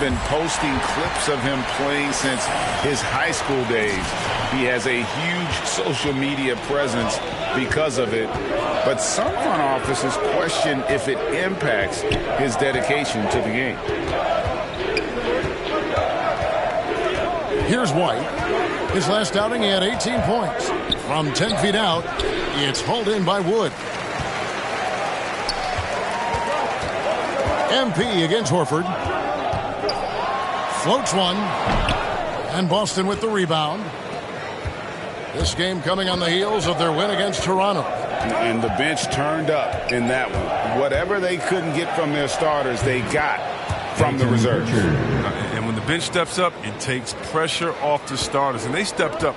been posting clips of him playing since his high school days. He has a huge social media presence because of it, but some front offices question if it impacts his dedication to the game. Here's White. His last outing, he had 18 points. From 10 feet out, it's hauled in by Wood. MP against Horford. Floats one. And Boston with the rebound. This game coming on the heels of their win against Toronto. And the bench turned up in that one. Whatever they couldn't get from their starters, they got from the reserves. And when the bench steps up, it takes pressure off the starters. And they stepped up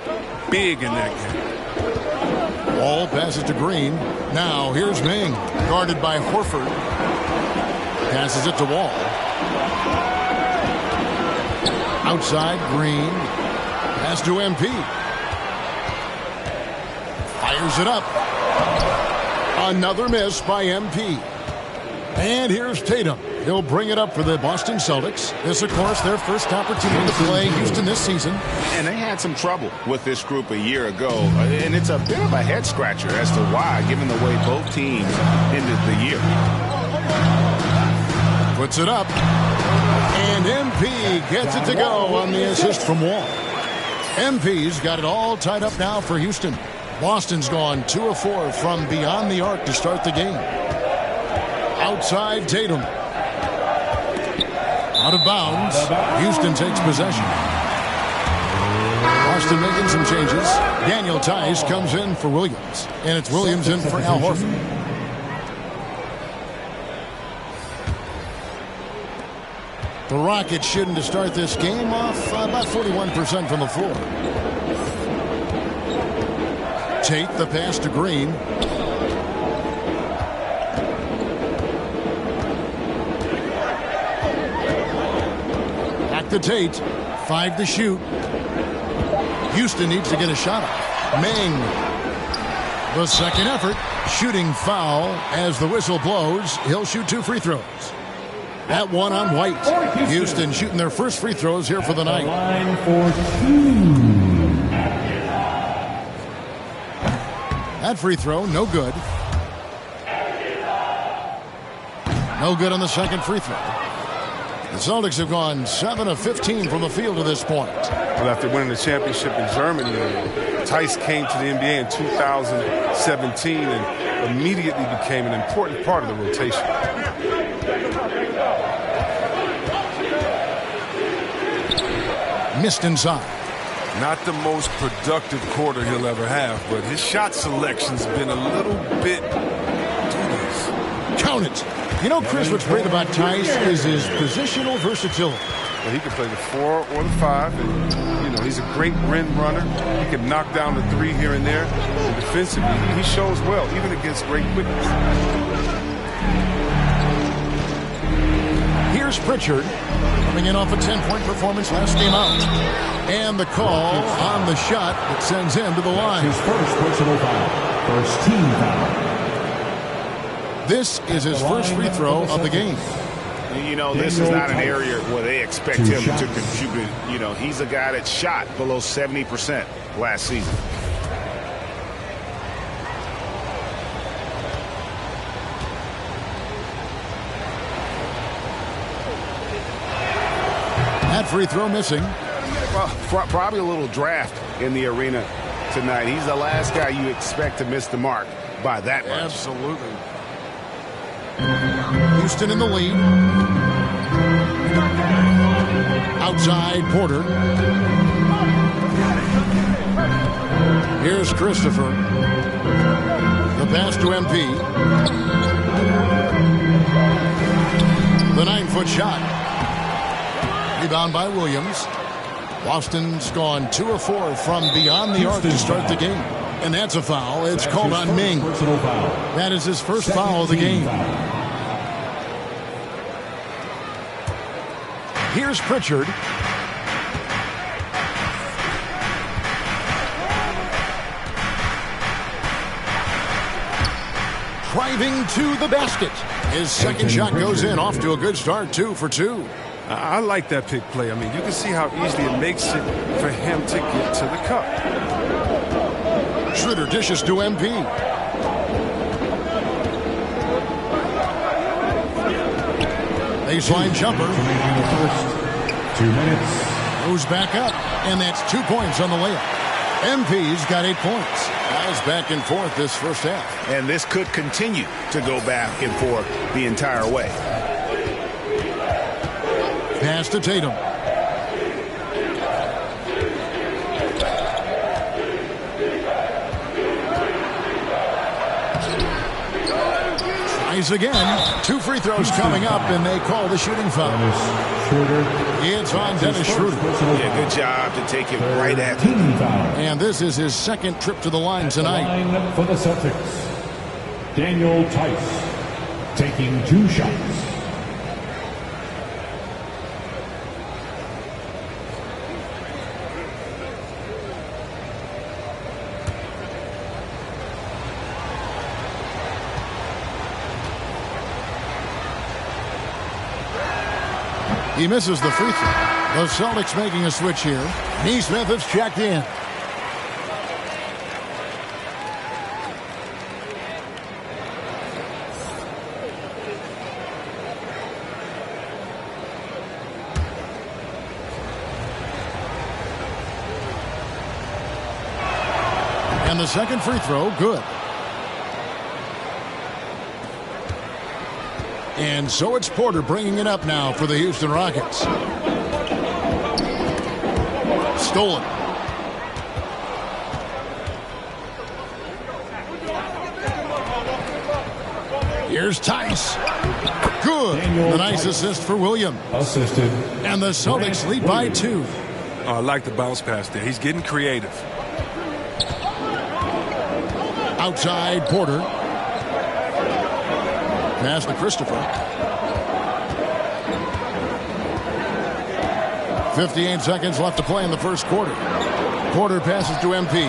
big in that game. Wall passes to Green. Now here's Ming, guarded by Horford. Passes it to Wall. Outside, Green. Pass to MP. Fires it up. Another miss by MP. And here's Tatum. He'll bring it up for the Boston Celtics. This, of course, their first opportunity to play Houston this season. And they had some trouble with this group a year ago. And it's a bit of a head-scratcher as to why, given the way both teams ended the year. Puts it up. And MP gets it to go on the assist from Wall. MP's got it all tied up now for Houston. Boston's gone 2 of 4 from beyond the arc to start the game. Outside Tatum. Out of bounds. Houston takes possession. Boston making some changes. Daniel Tice comes in for Williams. And it's Williams in for Al Horford. The Rockets shooting to start this game off about 41% from the floor. Tate the pass to Green. Back to Tate. 5 to shoot. Houston needs to get a shot off. Ming. The second effort. Shooting foul as the whistle blows. He'll shoot 2 free throws. That one on White. Houston shooting their first free throws here for the night. Line for 2. That free throw, no good. No good on the second free throw. The Celtics have gone 7 of 15 from the field to this point. Well, after winning the championship in Germany, Tice came to the NBA in 2017 and immediately became an important part of the rotation. Missed inside. Not the most productive quarter he'll ever have, but his shot selection's been a little bit dubious. Count it. You know, Chris, what's great about Tice is his positional versatility. Well, he can play the 4 or the 5. And, you know, he's a great rim runner. He can knock down the 3 here and there. And defensively, he shows well, even against great quickness. Here's Pritchard, coming in off a 10-point performance last game out. And the call on the shot that sends him to the line. His first personal foul. First team foul. This is his first free throw of the game. You know, this is not an area where they expect him to contribute. You know, he's a guy that shot below 70% last season. That free throw missing. Well, probably a little draft in the arena tonight. He's the last guy you expect to miss the mark by that much. Absolutely. Houston in the lead. Outside Porter. Here's Christopher. The pass to MP. The 9-foot shot. Rebound by Williams. Boston's gone 2 of 4 from beyond the arc to start the game. And that's a foul. It's called on Ming. That is his first foul of the game. Here's Pritchard. Driving to the basket. His second shot goes in, off to a good start, 2 for 2. I like that pick play. I mean, you can see how easily it makes it for him to get to the cup. Schroeder dishes to MP. Baseline jumper. Remaining the first 2 minutes. Goes back up, and that's 2 points on the layup. MP's got 8 points. Guys back and forth this first half. And this could continue to go back and forth the entire way. Pass to Tatum. Tries again. 2 free throws coming up, and they call the shooting foul. It's on Dennis Schroeder. Yeah, good job to take it right at him. And this is his second trip to the line tonight. Line for the Celtics. Daniel Tice taking 2 shots. He misses the free throw. The Celtics making a switch here. Neesmith has checked in. And the second free throw, good. And so it's Porter bringing it up now for the Houston Rockets. Stolen. Here's Tice. Good. The nice assist for Williams. Assisted. And the Celtics lead by 2. I like the bounce pass there. He's getting creative. Outside Porter. Pass to Christopher. 58 seconds left to play in the first quarter. Porter passes to MP.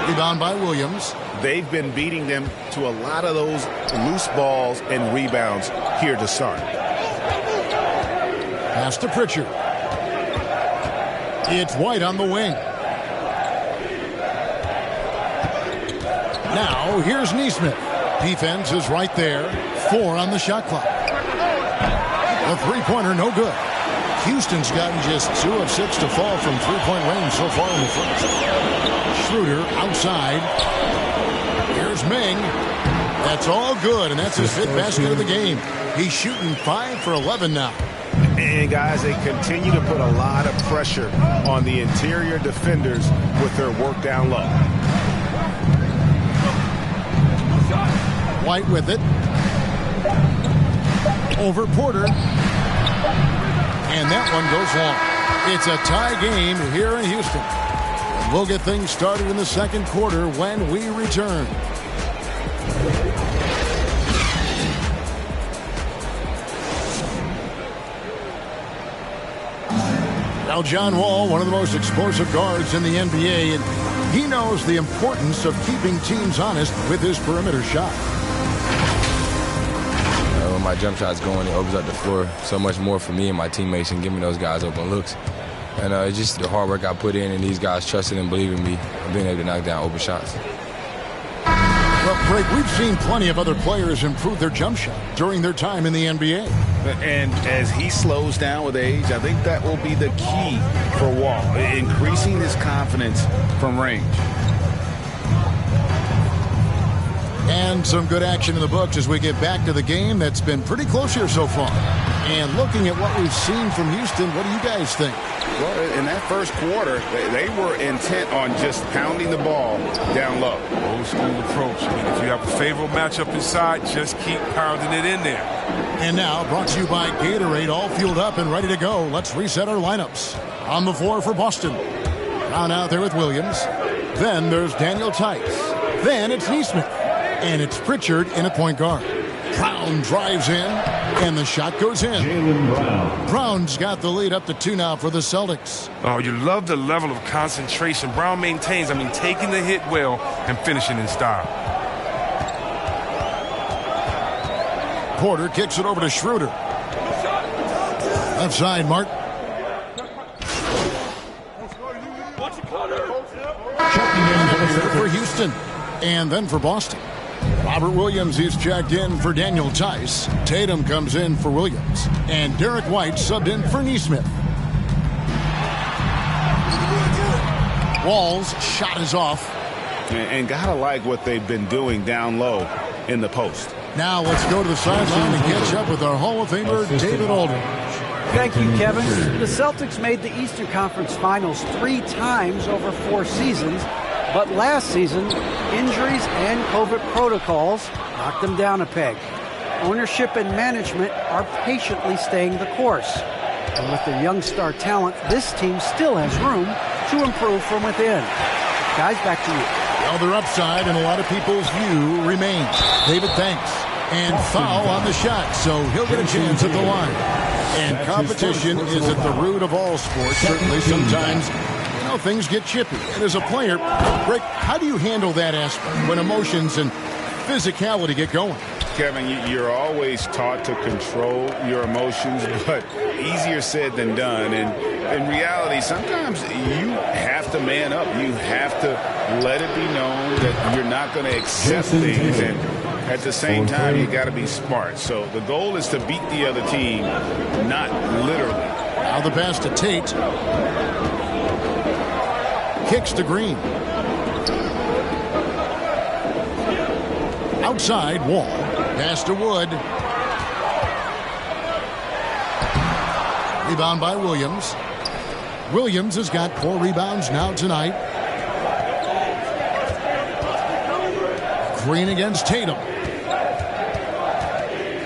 Rebound by Williams. They've been beating them to a lot of those loose balls and rebounds here to start. Pass to Pritchard. It's White on the wing. Now here's Neesmith. Defense is right there. 4 on the shot clock. The three-pointer no good. Houston's gotten just 2 of 6 to fall from three-point range so far in the first. Schroeder outside. Here's Ming. That's all good, and that's his 5th basket of the game. He's shooting 5 for 11 now. And guys, they continue to put a lot of pressure on the interior defenders with their work down low. White with it. Over Porter. And that one goes long. It's a tie game here in Houston. And we'll get things started in the second quarter when we return. Now John Wall, one of the most explosive guards in the NBA, and he knows the importance of keeping teams honest with his perimeter shot. When my jump shot's going, it opens up the floor so much more for me and my teammates and giving those guys open looks. And it's just the hard work I put in and these guys trusting and believing me and being able to knock down open shots. Well, Craig, we've seen plenty of other players improve their jump shot during their time in the NBA. And as he slows down with age, I think that will be the key for Wall, increasing his confidence from range. And some good action in the books as we get back to the game that's been pretty close here so far. And looking at what we've seen from Houston, what do you guys think? Well, in that first quarter, they were intent on just pounding the ball down low. Old school approach. I mean, if you have a favorable matchup inside, just keep pounding it in there. And now, brought to you by Gatorade, all fueled up and ready to go. Let's reset our lineups. On the floor for Boston. Brown out there with Williams. Then there's Daniel Tice. Then it's Neesmith. And it's Pritchard in at point guard. Brown drives in, and the shot goes in. Jaylen Brown. Brown's got the lead up to 2 now for the Celtics. Oh, you love the level of concentration Brown maintains. I mean, taking the hit well and finishing in style. Porter kicks it over to Schroeder. Left side, Mark. Checking in for the For Celtics. Houston, and then for Boston. Robert Williams is checked in for Daniel Tice. Tatum comes in for Williams. And Derek White subbed in for Neesmith. Wall's shot is off. And gotta like what they've been doing down low in the post. Now let's go to the sideline and catch up with our Hall of Famer, David Aldridge. Thank you, Kevin. The Celtics made the Eastern Conference Finals 3 times over 4 seasons, but last season, injuries and COVID protocols knocked them down a peg. Ownership and management are patiently staying the course. And with their young star talent, this team still has room to improve from within. Guys, back to you. Well, their upside in a lot of people's view remains. David thanks. And foul on the shot, so he'll get a chance at the line. And competition is at the root of all sports. Certainly sometimes, things get chippy. And as a player, Greg, how do you handle that aspect when emotions and physicality get going? Kevin, you're always taught to control your emotions, but easier said than done. And in reality, sometimes you have to man up. You have to let it be known that you're not going to accept things. And at the same time, you got to be smart. So the goal is to beat the other team, not literally. Now the pass to Tate. Kicks to Green. Outside, Wall. Pass to Wood. Rebound by Williams. Williams has got 4 rebounds now tonight. Green against Tatum.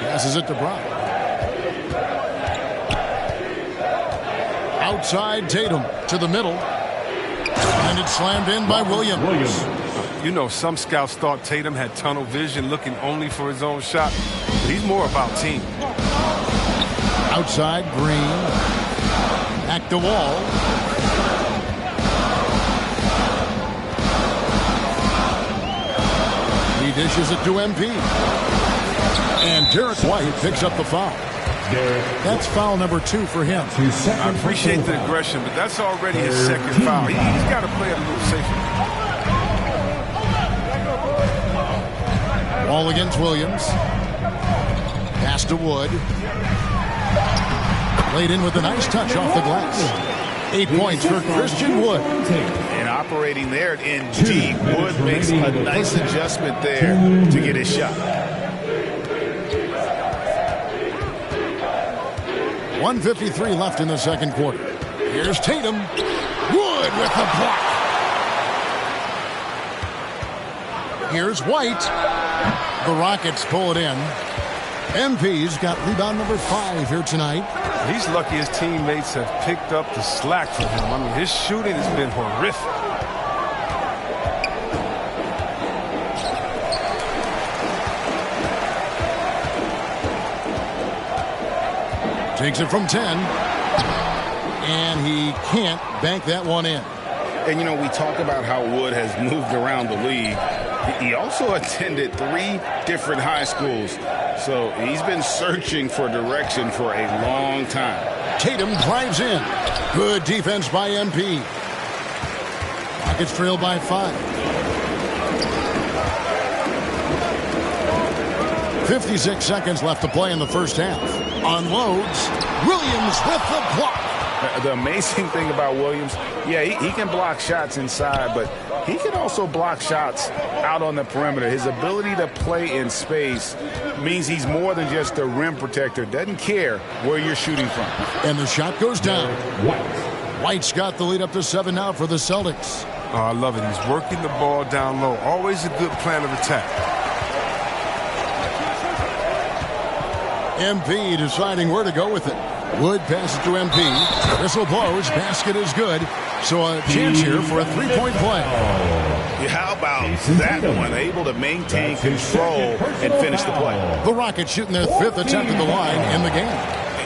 Passes it to Brown. Outside Tatum to the middle. And it's slammed in by Williams. You know, some scouts thought Tatum had tunnel vision, looking only for his own shot. But he's more about team. Outside, Green. Back to Wall. He dishes it to MP. And Derek White picks up the foul. That's foul number 2 for him. I appreciate the aggression, but that's already his second foul. He's got to play it a little safer. Wall against Williams. Pass to Wood. Played in with a nice touch off the glass. 8 points for Christian Wood. And operating there in deep, Wood makes a nice adjustment there to get his shot. 1:53 left in the second quarter. Here's Tatum. Wood with the block. Here's White. The Rockets pull it in. MP's got rebound number 5 here tonight. He's lucky his teammates have picked up the slack for him. I mean, his shooting has been horrific. Takes it from 10. And he can't bank that one in. And, we talk about how Wood has moved around the league. He also attended 3 different high schools. So he's been searching for direction for a long time. Tatum drives in. Good defense by MP. Rockets trail by 5. 56 seconds left to play in the first half. Unloads. Williams with the block. The amazing thing about Williams, he can block shots inside, but he can also block shots out on the perimeter. His ability to play in space means he's more than just a rim protector. Doesn't care where you're shooting from. And the shot goes down. White's got the lead up to 7 now for the Celtics. Oh, I love it. He's working the ball down low. Always a good plan of attack. MP deciding where to go with it. Wood passes to MP. Whistle blows. Basket is good. So a chance here for a 3-point play. How about that one? Able to maintain control and finish the play. The Rockets shooting their 5th attempt at the line in the game.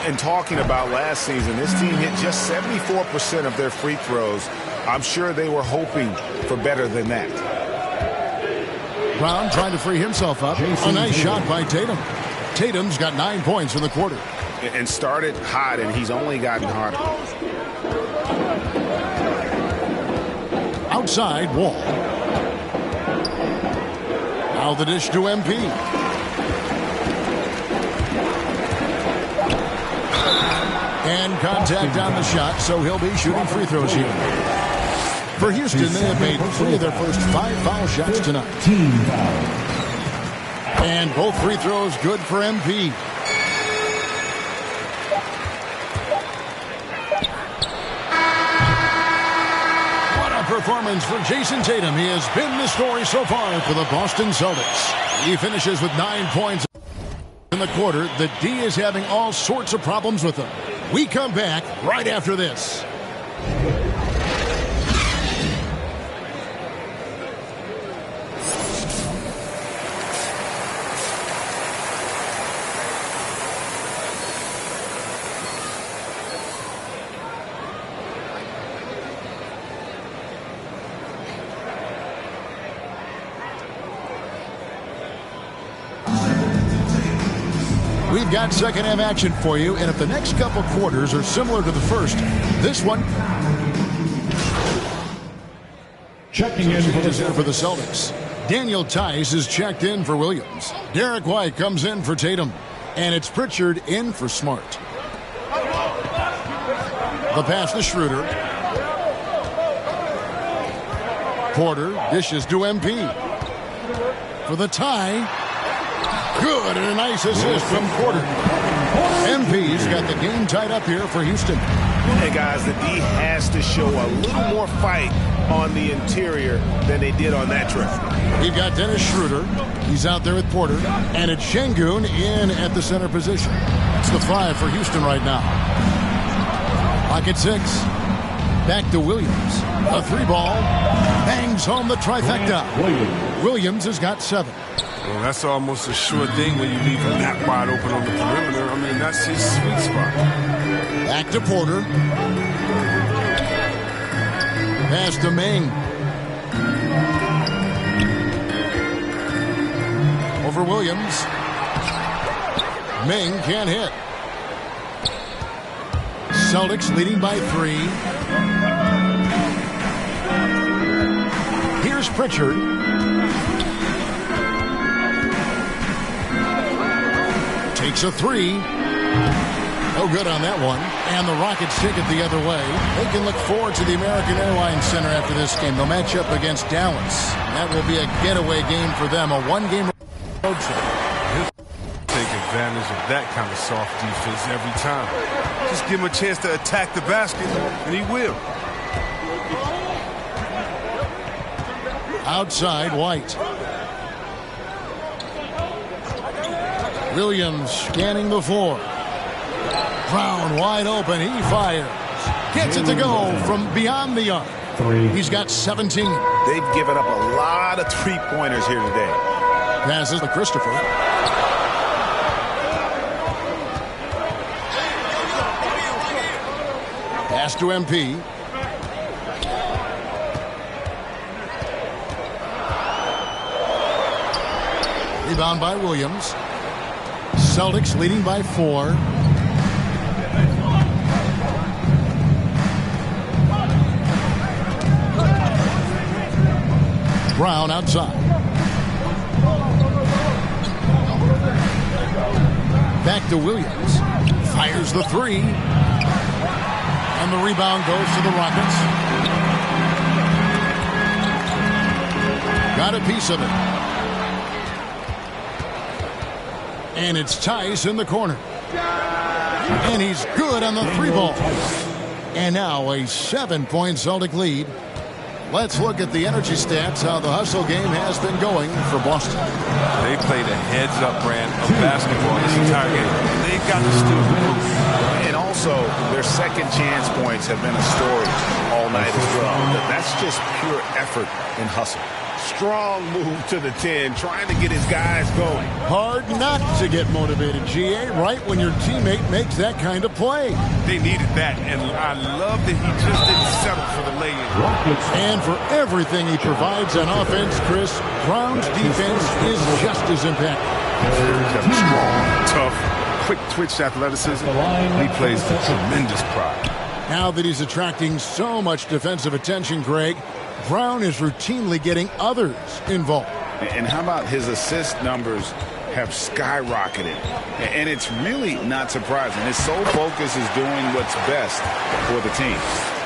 And talking about last season, this team hit just 74% of their free throws. I'm sure they were hoping for better than that. Brown trying to free himself up. A nice shot by Tatum. Tatum's got 9 points in the quarter. and started hot, and he's only gotten hotter. Outside, Wall. Now the dish to MP. And contact on the shot, so he'll be shooting free throws here. For Houston, they have made 3 of their first 5 foul shots tonight. Team foul. And both free throws good for MP. What a performance for Jason Tatum. He has been the story so far for the Boston Celtics. He finishes with 9 points in the quarter. The D is having all sorts of problems with him. We come back right after this. We've got second half action for you, and if the next couple quarters are similar to the first, this one Checking in for the Celtics. Daniel Tice is checked in for Williams. Derek White comes in for Tatum, and it's Pritchard in for Smart. The pass to Schroeder. Porter dishes to MP for the tie. Good, and a nice assist from Porter. MP's got the game tied up here for Houston. Hey, guys, the D has to show a little more fight on the interior than they did on that trip. We've got Dennis Schroeder. He's out there with Porter. And it's Şengün in at the center position. It's the 5 for Houston right now. Pocket 6. Back to Williams. A 3-ball. Bangs home the trifecta. Williams has got 7. Well, that's almost a sure thing when you leave him that wide open on the perimeter. I mean, that's his sweet spot. Back to Porter. Pass to Ming. Over Williams. Ming can't hit. Celtics leading by 3. Here's Pritchard. Takes a 3. No good on that one. And the Rockets take it the other way. They can look forward to the American Airlines Center after this game. They'll match up against Dallas. That will be a getaway game for them, a 1-game road trip. He'll take advantage of that kind of soft defense every time. Just give him a chance to attack the basket, and he will. Outside, White. Williams scanning the floor. Brown wide open. He fires. Gets it to go from beyond the arc. He's got 17. They've given up a lot of 3-pointers here today. Passes to Christopher. Pass to MP. Rebound by Williams. Celtics leading by 4. Brown outside. Back to Williams. Fires the 3. And the rebound goes to the Rockets. Got a piece of it. And it's Tice in the corner. And he's good on the 3-ball. And now a 7-point Celtic lead. Let's look at the energy stats, how the hustle game has been going for Boston. They played a heads-up brand of basketball this entire game. They've got to still move. And also, their second chance points have been a story all night as well. That's just pure effort and hustle. Strong move to the 10, trying to get his guys going. Hard not to get motivated, GA, right when your teammate makes that kind of play. They needed that, and I love that he just didn't settle for the lay-in. And for everything he provides on offense, Chris, Brown's defense is just as impactful. Strong, tough, quick twitch athleticism. He plays with tremendous pride. Now that he's attracting so much defensive attention, Greg, Brown is routinely getting others involved. And how about his assist numbers have skyrocketed? And it's really not surprising. His sole focus is doing what's best for the team.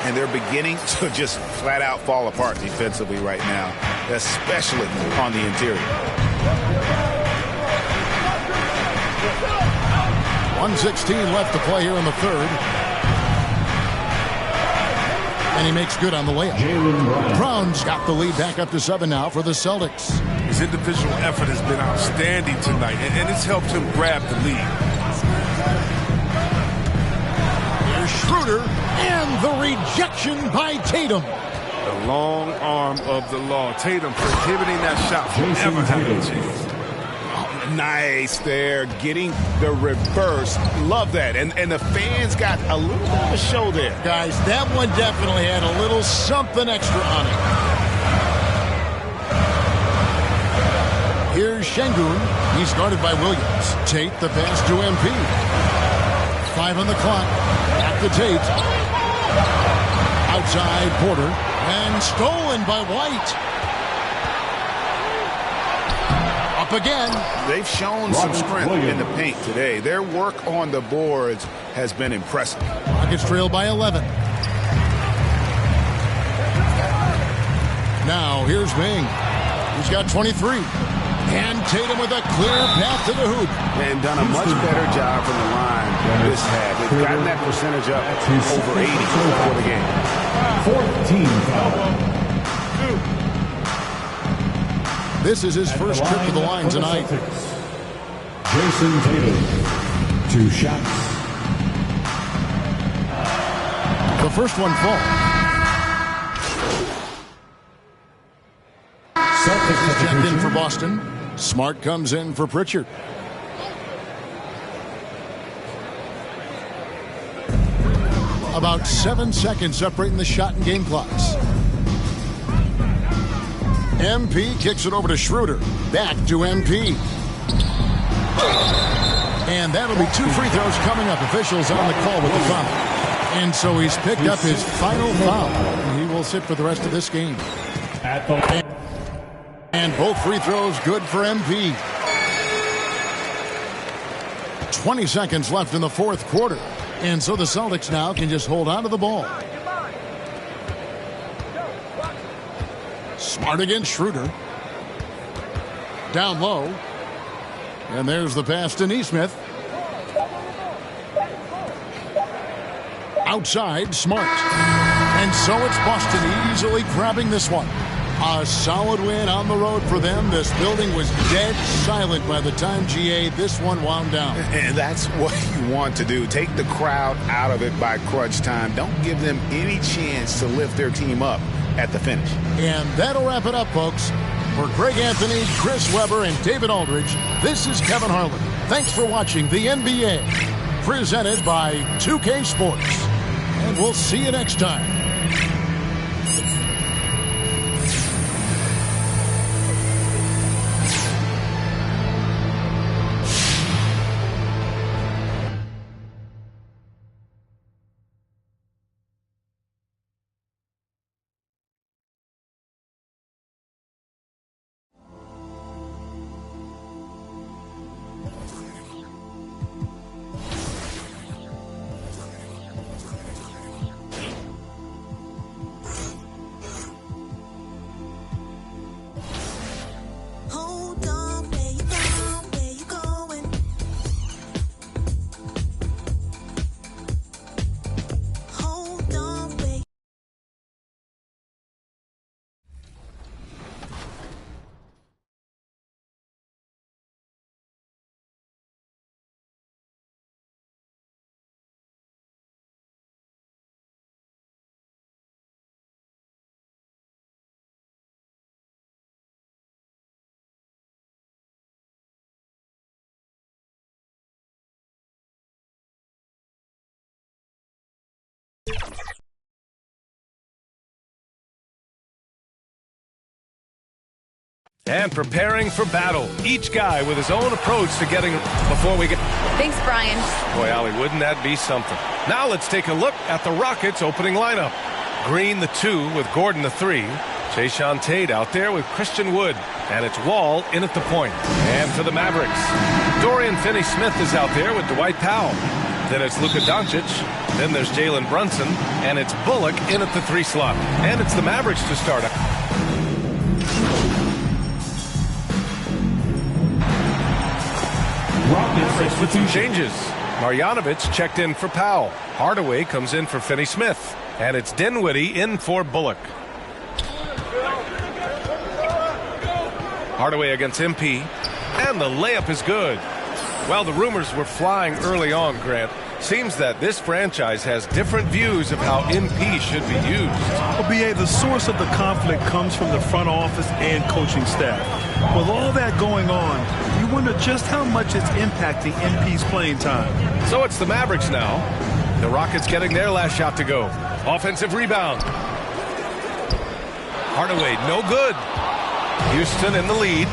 And they're beginning to just flat out fall apart defensively right now, especially on the interior. 1:16 left to play here in the third. And he makes good on the layup. Brown's got the lead back up to 7 now for the Celtics. His individual effort has been outstanding tonight, and it's helped him grab the lead. Here's Schroeder, and the rejection by Tatum. The long arm of the law. Tatum prohibiting that shot from ever having a chance. Nice there, getting the reverse. Love that. And the fans got a little bit of a show there. Guys, that one definitely had a little something extra on it. Here's Şengün. He's guarded by Williams. Tate the pass to MP. 5 on the clock. At the Tate. Outside Porter. And stolen by White. Up again. They've shown some strength in the paint today. Their work on the boards has been impressive. Rockets trail by 11. Now here's Ming. He's got 23. And Tatum with a clear path to the hoop. And done a much better job from the line this half. They've gotten that percentage up over 80 for the game. 14 foul. This is his first trip to the line tonight. Jason Tatum, 2 shots. The first one falls. Celtics Checked in for Boston. Smart comes in for Pritchard. About 7 seconds separating the shot and game clocks. MP kicks it over to Schroeder. Back to MP. And that'll be 2 free throws coming up. Officials on the call with the foul. And so he's picked up his final foul. And he will sit for the rest of this game. And both free throws good for MP. 20 seconds left in the fourth quarter. And so the Celtics now can just hold on to the ball. Smart against Schroeder. Down low. And there's the pass to Nesmith. Outside, Smart. And so it's Boston easily grabbing this one. A solid win on the road for them. This building was dead silent by the time, GA, this one wound down. And that's what you want to do. Take the crowd out of it by crunch time. Don't give them any chance to lift their team up at the finish. And that'll wrap it up, folks. For Greg Anthony, Chris Webber, and David Aldridge, this is Kevin Harlan. Thanks for watching the NBA, presented by 2K Sports. And we'll see you next time. And preparing for battle. Each guy with his own approach to getting before we get... Thanks, Brian. Boy, Allie, wouldn't that be something? Now let's take a look at the Rockets' opening lineup. Green, the 2, with Gordon, the 3. Jayshawn Tate out there with Christian Wood. And it's Wall in at the point. And for the Mavericks, Dorian Finney-Smith is out there with Dwight Powell. Then it's Luka Doncic. Then there's Jalen Brunson. And it's Bullock in at the 3 slot. And it's the Mavericks to start up. With some changes. Marjanovic checked in for Powell. Hardaway comes in for Finney-Smith. And it's Dinwiddie in for Bullock. Hardaway against MP. And the layup is good. Well, the rumors were flying early on, Grant. Seems that this franchise has different views of how MP should be used. Well, B.A., the source of the conflict comes from the front office and coaching staff. With all that going on, you wonder just how much it's impacting MP's playing time. So it's the Mavericks now. The Rockets getting their last shot to go. Offensive rebound. Hardaway, no good. Houston in the lead.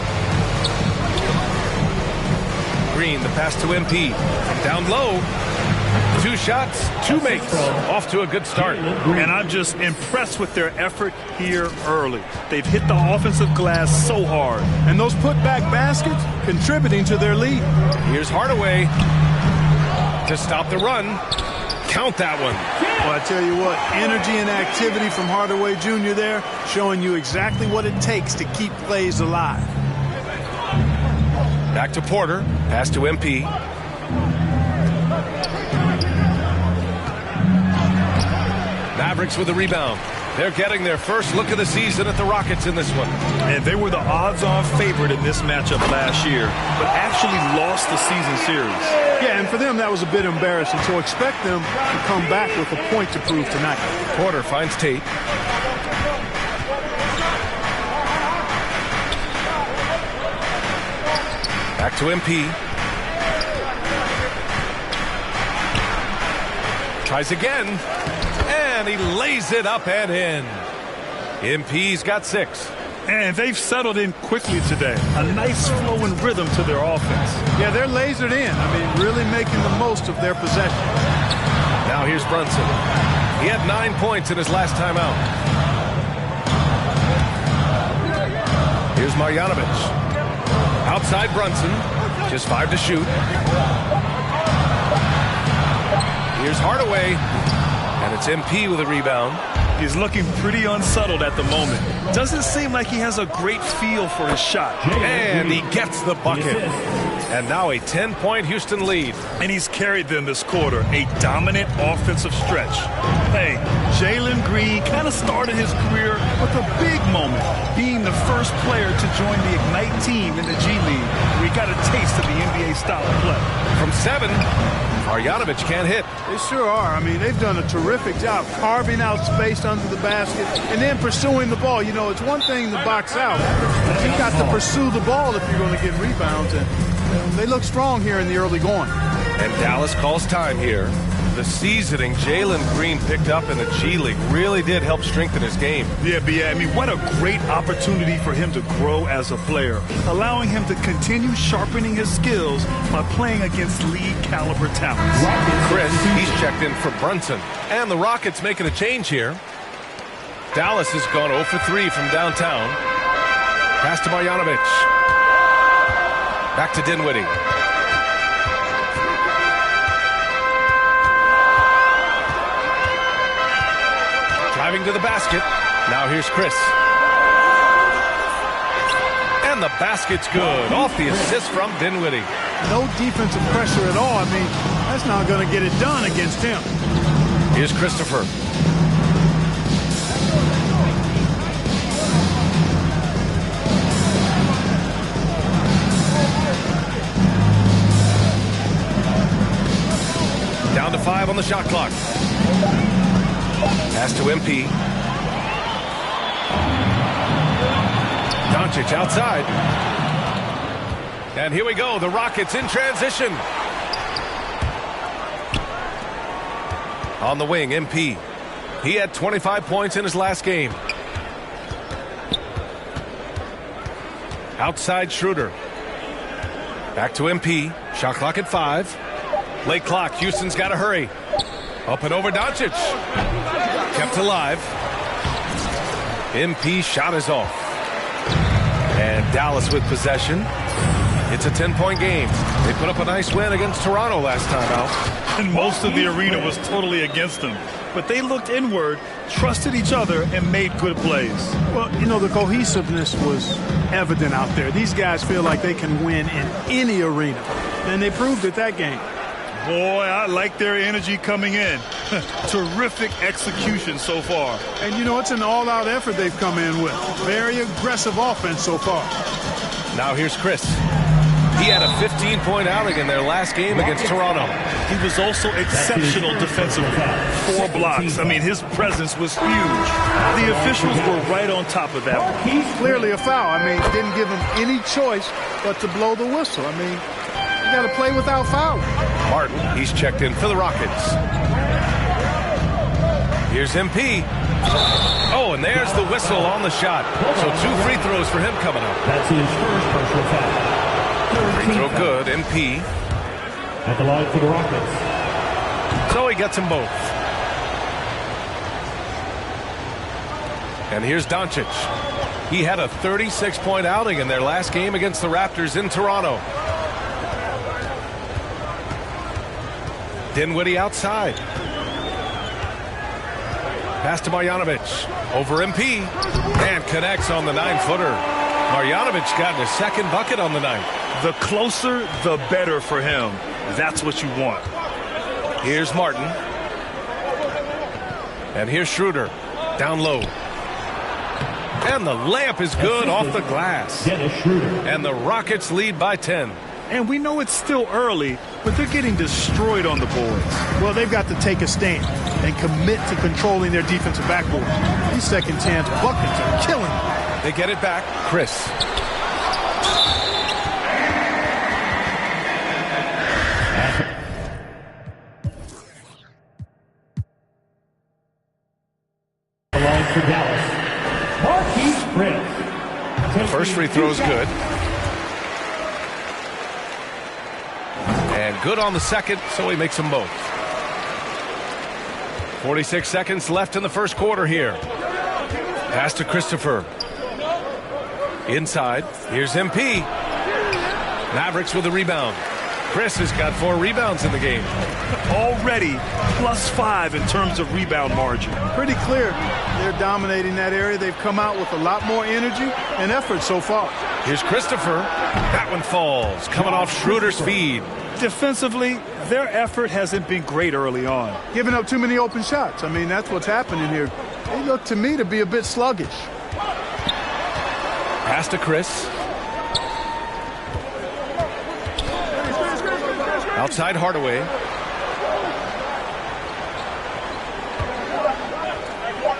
Green, the pass to MP. From down low. 2 shots, 2 makes. Off to a good start. And I'm just impressed with their effort here early. They've hit the offensive glass so hard. And those putback baskets contributing to their lead. Here's Hardaway to stop the run. Count that one. Well, I tell you what, energy and activity from Hardaway Jr. there, showing you exactly what it takes to keep plays alive. Back to Porter. Pass to MP. Mavericks with the rebound. They're getting their first look of the season at the Rockets in this one. And they were the odds-on favorite in this matchup last year, but actually lost the season series. Yeah, and for them, that was a bit embarrassing, so expect them to come back with a point to prove tonight. Porter finds Tate. Back to MP. Tries again. And he lays it up and in. MP's got 6. And they've settled in quickly today. A nice flow and rhythm to their offense. Yeah, they're lasered in. I mean, really making the most of their possession. Now here's Brunson. He had 9 points in his last time out. Here's Marjanovic. Outside Brunson. Just 5 to shoot. Here's Hardaway. And it's MP with a rebound. He's looking pretty unsettled at the moment. Doesn't seem like he has a great feel for his shot. And he gets the bucket. And now a 10-point Houston lead. And he's carried them this quarter. A dominant offensive stretch. Hey, Jalen Green kind of started his career with a big moment, being the first player to join the Ignite team in the G League. We got a taste of the NBA style of play. From 7, Marjanovic can't hit. They sure are. I mean, they've done a terrific job carving out space under the basket and then pursuing the ball. You know, it's one thing to box out, but you've got to pursue the ball if you're going to get rebounds. And they look strong here in the early going. And Dallas calls time here. The seasoning Jalen Green picked up in the G League really did help strengthen his game. Yeah, I mean, what a great opportunity for him to grow as a player, allowing him to continue sharpening his skills by playing against league-caliber talents. Chris, he's checked in for Brunson. And the Rockets making a change here. Dallas has gone 0 for 3 from downtown. Pass to Marjanovic. Back to Dinwiddie. Driving to the basket. Now here's Chris. And the basket's good. Off the assist from Dinwiddie. No defensive pressure at all. I mean, that's not going to get it done against him. Here's Christopher. Down to 5 on the shot clock. Pass to MP. Doncic outside. And here we go. The Rockets in transition. On the wing, MP. He had 25 points in his last game. Outside Schroeder. Back to MP. Shot clock at 5. Late clock. Houston's got to hurry. Up and over Doncic. Kept alive. MP shot is off. And Dallas with possession. It's a 10-point game. They put up a nice win against Toronto last time out. And most of the arena was totally against them. But they looked inward, trusted each other, and made good plays. Well, you know, the cohesiveness was evident out there. These guys feel like they can win in any arena. And they proved it that game. Boy, I like their energy coming in. Terrific execution so far. And, you know, it's an all-out effort they've come in with. Very aggressive offense so far. Now here's Chris. He had a 15-point outing in their last game against Toronto. He was also exceptional defensively. 4 blocks. I mean, his presence was huge. The officials were right on top of that one. He's clearly a foul. I mean, didn't give him any choice but to blow the whistle. I mean, you got to play without fouling. Martin, he's checked in for the Rockets. Here's MP. Oh, and there's the whistle on the shot. So 2 free throws for him coming up. That's his first personal foul. Free throw good, MP. At the line for the Rockets. So he gets them both. And here's Doncic. He had a 36-point outing in their last game against the Raptors in Toronto. Dinwiddie outside. Pass to Marjanovic. Over MP. And connects on the 9-footer. Marjanovic got his second bucket on the night. The closer, the better for him. That's what you want. Here's Martin. And here's Schroeder. Down low. And the layup is good off the glass. And the Rockets lead by 10. And we know it's still early, but they're getting destroyed on the boards. Well, they've got to take a stand and commit to controlling their defensive backboard. These second chance buckets are killing them. They get it back. Chris. The line for Dallas. Marquise Chris. First free throw is good. And good on the second, so he makes them both. 46 seconds left in the first quarter here. Pass to Christopher. Inside. Here's MP. Mavericks with a rebound. Chris has got 4 rebounds in the game. Already +5 in terms of rebound margin. Pretty clear they're dominating that area. They've come out with a lot more energy and effort so far. Here's Christopher. That one falls. Coming off Schroeder's feed. Defensively, their effort hasn't been great early on. Giving up too many open shots. I mean, that's what's happening here. They look to me to be a bit sluggish. Pass to Chris. Outside Hardaway.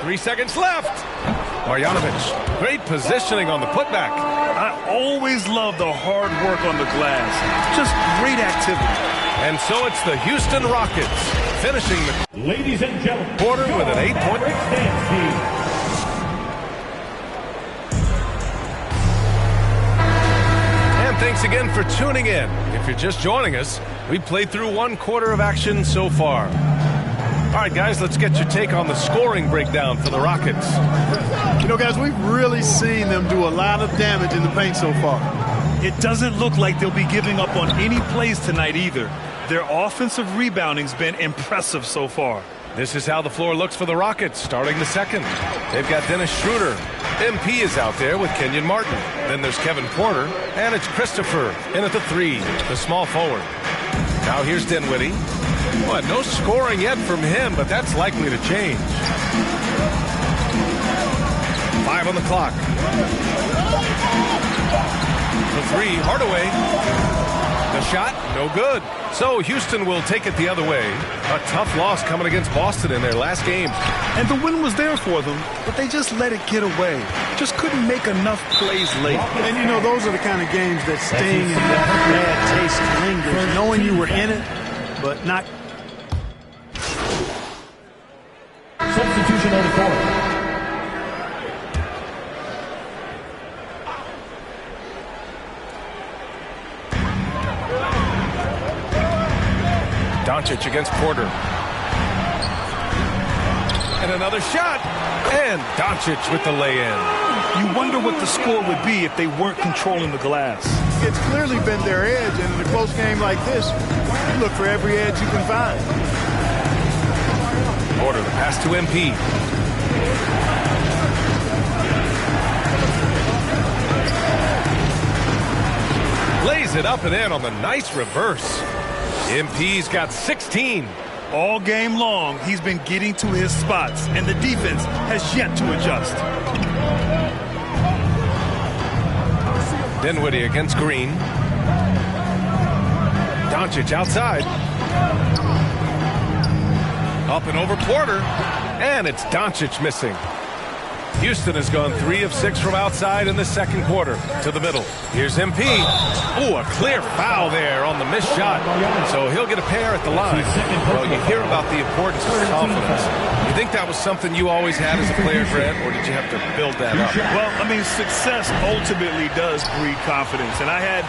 Three seconds left. Marjanovic. Great positioning on the putback. I always love the hard work on the glass. Just great activity. And so it's the Houston Rockets finishing the Ladies and gentlemen, quarter with an 8-point. And thanks again for tuning in. If you're just joining us, we played through 1 quarter of action so far. All right, guys, let's get your take on the scoring breakdown for the Rockets. You know, guys, we've really seen them do a lot of damage in the paint so far. It doesn't look like they'll be giving up on any plays tonight either. Their offensive rebounding's been impressive so far. This is how the floor looks for the Rockets starting the second. They've got Dennis Schroeder. MP is out there with Kenyon Martin. Then there's Kevin Porter, and it's Christopher in at the 3, the small forward. Now here's Dinwiddie. Well, no scoring yet from him, but that's likely to change. 5 on the clock. The 3, Hardaway. The shot, no good. So Houston will take it the other way. A tough loss coming against Boston in their last game. And the win was there for them, but they just let it get away. Just couldn't make enough plays late. And, you know, those are the kind of games that sting and that bad taste lingers, knowing you were in it, but not. Substitution on the court. Doncic against Porter. And another shot. And Doncic with the lay-in. You wonder what the score would be if they weren't controlling the glass. It's clearly been their edge, and in a close game like this, you look for every edge you can find. Porter, the pass to MP. Lays it up and in on the nice reverse. MP's got 16. All game long, he's been getting to his spots, and the defense has yet to adjust. Dinwiddie against Green. Doncic outside. Up and over Porter. And it's Doncic missing. Houston has gone 3 of 6 from outside in the second quarter. To the middle. Here's MP. Ooh, a clear foul there on the missed shot. So he'll get a pair at the line. Well, you hear about the importance of confidence. You think that was something you always had as a player, Grant, or did you have to build that up? Well, I mean, success ultimately does breed confidence. And I had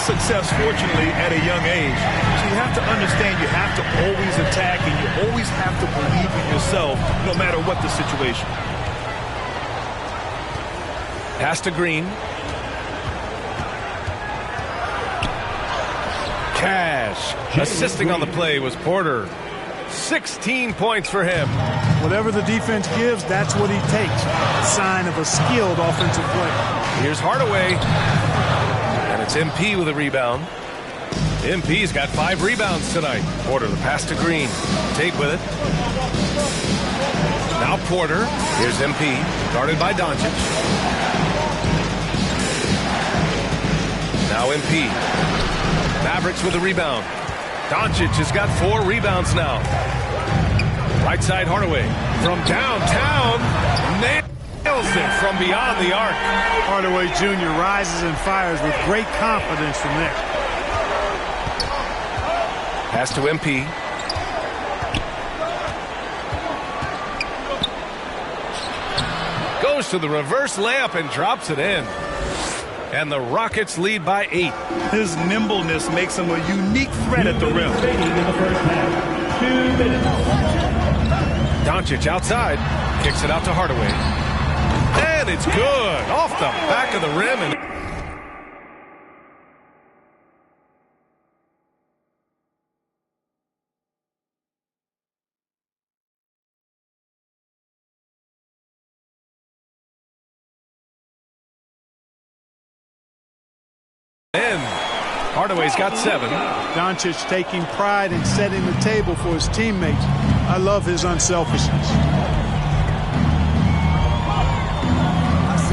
success, fortunately, at a young age. So you have to understand you have to always attack, and you always have to believe in yourself no matter what the situation. Pass to Green. Cash. Assisting on the play was Porter. 16 points for him. Whatever the defense gives, that's what he takes. A sign of a skilled offensive player. Here's Hardaway. And it's MP with a rebound. MP's got 5 rebounds tonight. Porter, the pass to Green. Tate with it. Now Porter. Here's MP. Guarded by Doncic. Now MP. Mavericks with a rebound. Doncic has got 4 rebounds now. Right side Hardaway. From downtown. Nails it from beyond the arc. Hardaway Jr. rises and fires with great confidence from there. Pass to MP. Goes to the reverse layup and drops it in. And the Rockets lead by 8. His nimbleness makes him a unique threat at the rim. Doncic outside. Kicks it out to Hardaway. And it's good. Off the back of the rim. And Hardaway's got 7. Doncic taking pride in setting the table for his teammates. I love his unselfishness.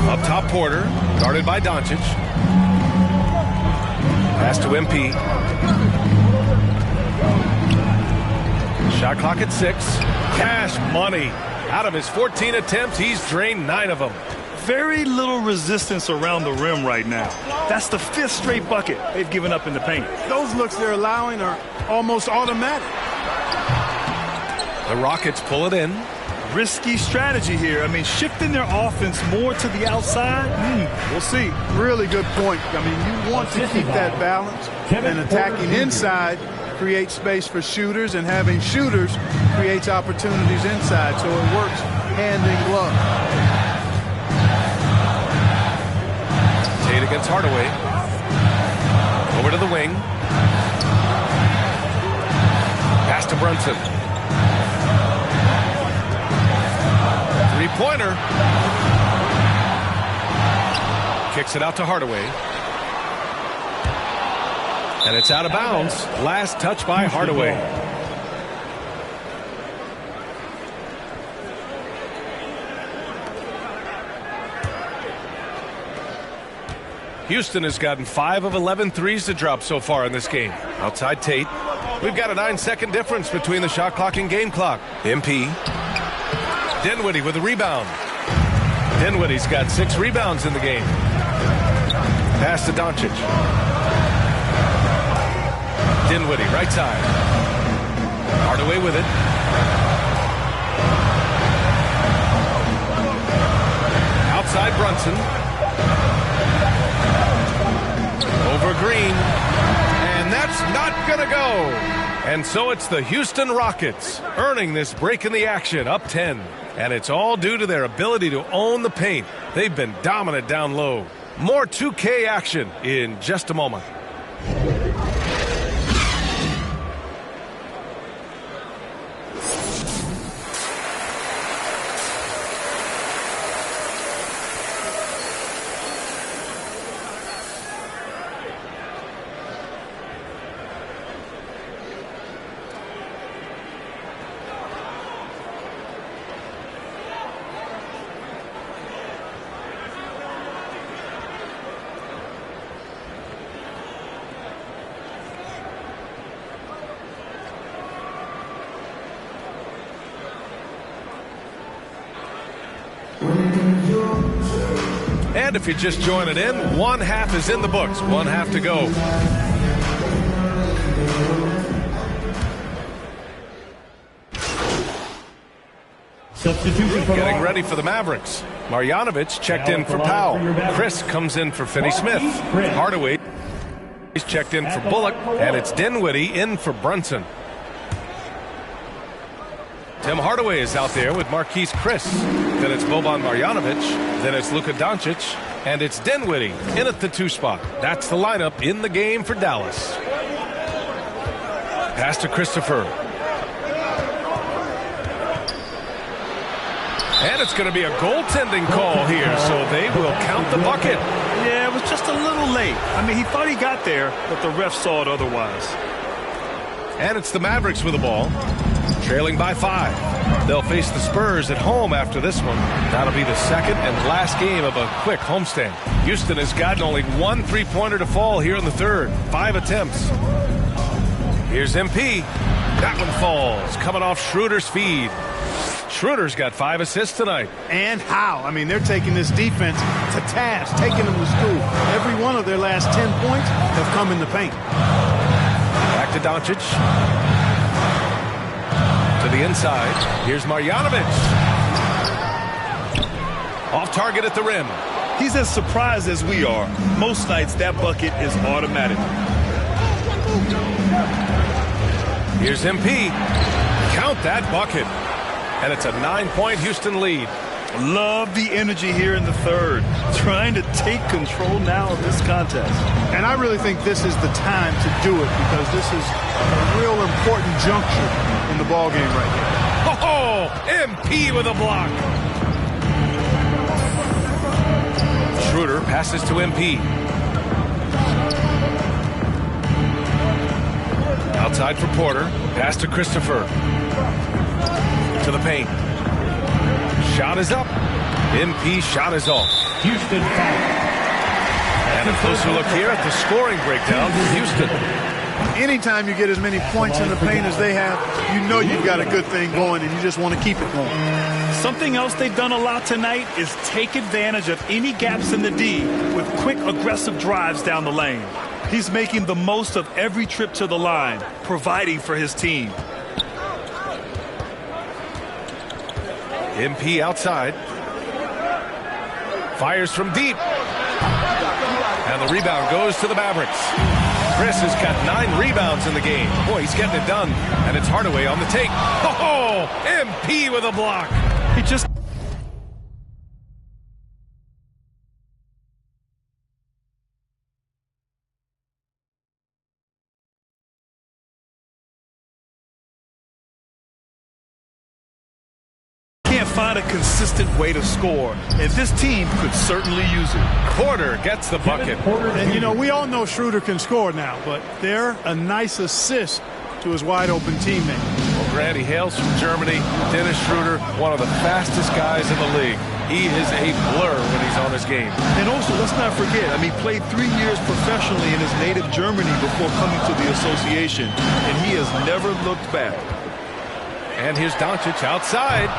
Up top Porter, guarded by Doncic. Pass to MP. Shot clock at 6. Cash money. Out of his 14 attempts, he's drained 9 of them. Very little resistance around the rim right now. That's the 5th straight bucket they've given up in the paint. Those looks they're allowing are almost automatic. The Rockets pull it in. Risky strategy here. I mean, shifting their offense more to the outside, we'll see. Really good point. I mean, you want to keep that balance, and attacking inside creates space for shooters, and having shooters creates opportunities inside, so it works hand in glove. Tate against Hardaway. Over to the wing. Pass to Brunson. Three-pointer. Kicks it out to Hardaway. And it's out of bounds. Last touch by Hardaway. Houston has gotten 5 of 11 threes to drop so far in this game. Outside Tate. We've got a 9-second difference between the shot clock and game clock. MP. Dinwiddie with a rebound. Dinwiddie's got 6 rebounds in the game. Pass to Doncic. Dinwiddie, right side. Hardaway with it. Outside Brunson. Over Green. And that's not going to go. And so it's the Houston Rockets earning this break in the action, up 10. And it's all due to their ability to own the paint. They've been dominant down low. More 2K action in just a moment. And if you're just joining in, one half is in the books. One half to go. Getting ready for the Mavericks. Marjanovic checked in for Powell. Chris comes in for Finney-Smith. Hardaway is checked in for Bullock. And it's Dinwiddie in for Brunson. Tim Hardaway is out there with Marquise Chris. Then it's Boban Marjanovic. Then it's Luka Doncic. And it's Dinwiddie in at the 2 spot. That's the lineup in the game for Dallas. Pass to Christopher. And it's going to be a goaltending call here, so they will count the bucket. Yeah, it was just a little late. I mean, he thought he got there, but the ref saw it otherwise. And it's the Mavericks with the ball, trailing by 5. They'll face the Spurs at home after this one. That'll be the second and last game of a quick homestand. Houston has gotten only 1 3-pointer to fall here in the third. 5 attempts. Here's MP. That one falls, coming off Schroeder's feed. Schroeder's got 5 assists tonight. And how? I mean, they're taking this defense to task, taking them to school. Every one of their last 10 points have come in the paint. Back to Doncic. To the inside. Here's Marjanovic. Off target at the rim. He's as surprised as we are. Most nights that bucket is automatic. Here's MP. Count that bucket. And it's a 9-point Houston lead. Love the energy here in the third. Trying to take control now of this contest. And I really think this is the time to do it because this is a real important juncture in the ballgame right here. Oh, MP with a block. Schroeder passes to MP. Outside for Porter. Pass to Christopher. To the paint. Shot is up. MP shot is off. Houston foul. And a closer look here at the scoring breakdown for Houston. Anytime you get as many points in the paint as they have, you know you've got a good thing going and you just want to keep it going. Something else they've done a lot tonight is take advantage of any gaps in the D with quick, aggressive drives down the lane. He's making the most of every trip to the line, providing for his team. MP outside. Fires from deep. And the rebound goes to the Mavericks. Chris has got 9 rebounds in the game. Boy, he's getting it done. And it's Hardaway on the take. Oh, MP with a block. He just... find a consistent way to score, and this team could certainly use it. Porter gets the bucket. And you know, we all know Schroeder can score now, but they're a nice assist to his wide open teammate. Well, Grant, he hails from Germany. Dennis Schroeder, one of the fastest guys in the league. He is a blur when he's on his game. And also, let's not forget, I mean, played 3 years professionally in his native Germany before coming to the association, and he has never looked back. And here's Doncic outside.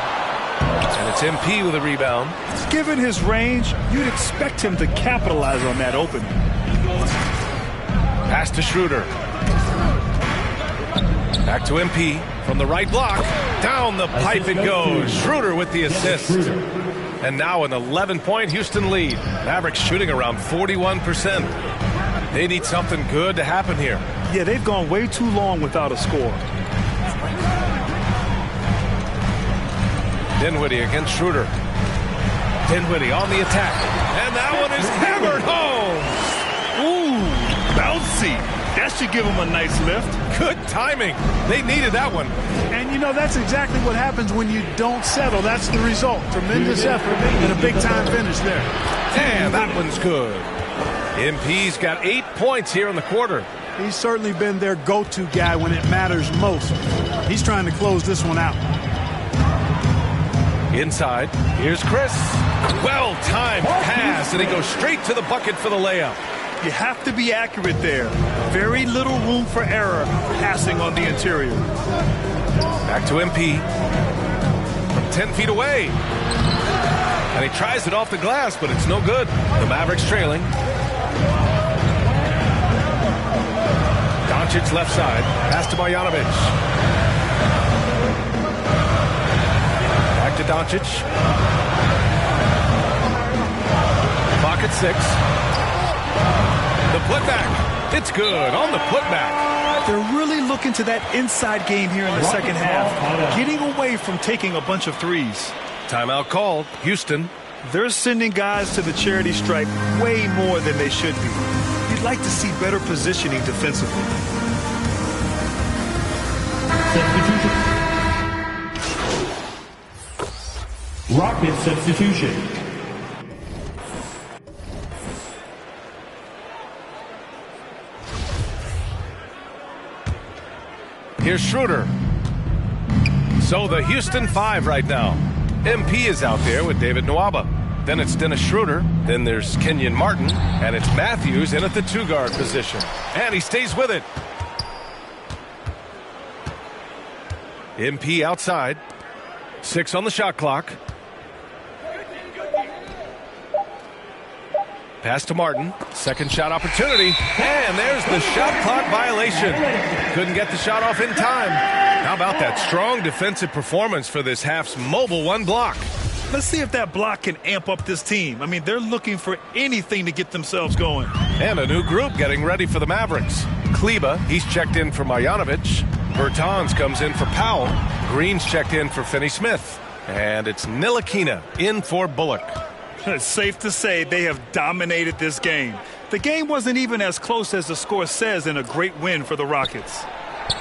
And it's MP with a rebound. Given his range, you'd expect him to capitalize on that opening. Pass to Schroeder. Back to MP from the right block. Down the pipe it goes. Schroeder with the assist. And now an 11-point Houston lead. Mavericks shooting around 41%. They need something good to happen here. Yeah, they've gone way too long without a score. Dinwiddie against Schroeder. Dinwiddie on the attack. And that one is hammered home. Ooh, bouncy. That should give him a nice lift. Good timing. They needed that one. And, you know, that's exactly what happens when you don't settle. That's the result. Tremendous effort and a big-time finish there. And that one's good. MP's got 8 points here in the quarter. He's certainly been their go-to guy when it matters most. He's trying to close this one out. Inside, here's Chris. Well-timed pass, and he goes straight to the bucket for the layup. You have to be accurate there. Very little room for error passing on the interior. Back to MP. From 10 feet away. And he tries it off the glass, but it's no good. The Mavericks trailing. Doncic left side. Pass to Marjanovic. Back to Doncic. Clock at 6. The putback. It's good on the putback. They're really looking to that inside game here in the second half. Getting away from taking a bunch of threes. Timeout called. Houston. They're sending guys to the charity stripe way more than they should be. You'd like to see better positioning defensively. Rocket substitution. Here's Schroeder. So the Houston 5 right now. MP is out there with David Nwaba. Then it's Dennis Schroeder. Then there's Kenyon Martin. And it's Matthews in at the 2-guard position. And he stays with it. MP outside. 6 on the shot clock. Pass to Martin. Second shot opportunity. And there's the shot clock violation. Couldn't get the shot off in time. How about that strong defensive performance for this half's mobile one block? Let's see if that block can amp up this team. I mean, they're looking for anything to get themselves going. And a new group getting ready for the Mavericks. Kleba, he's checked in for Marjanovic. Bertans comes in for Powell. Green's checked in for Finney-Smith. And it's Ntilikina in for Bullock. It's safe to say they have dominated this game. The game wasn't even as close as the score says in a great win for the Rockets.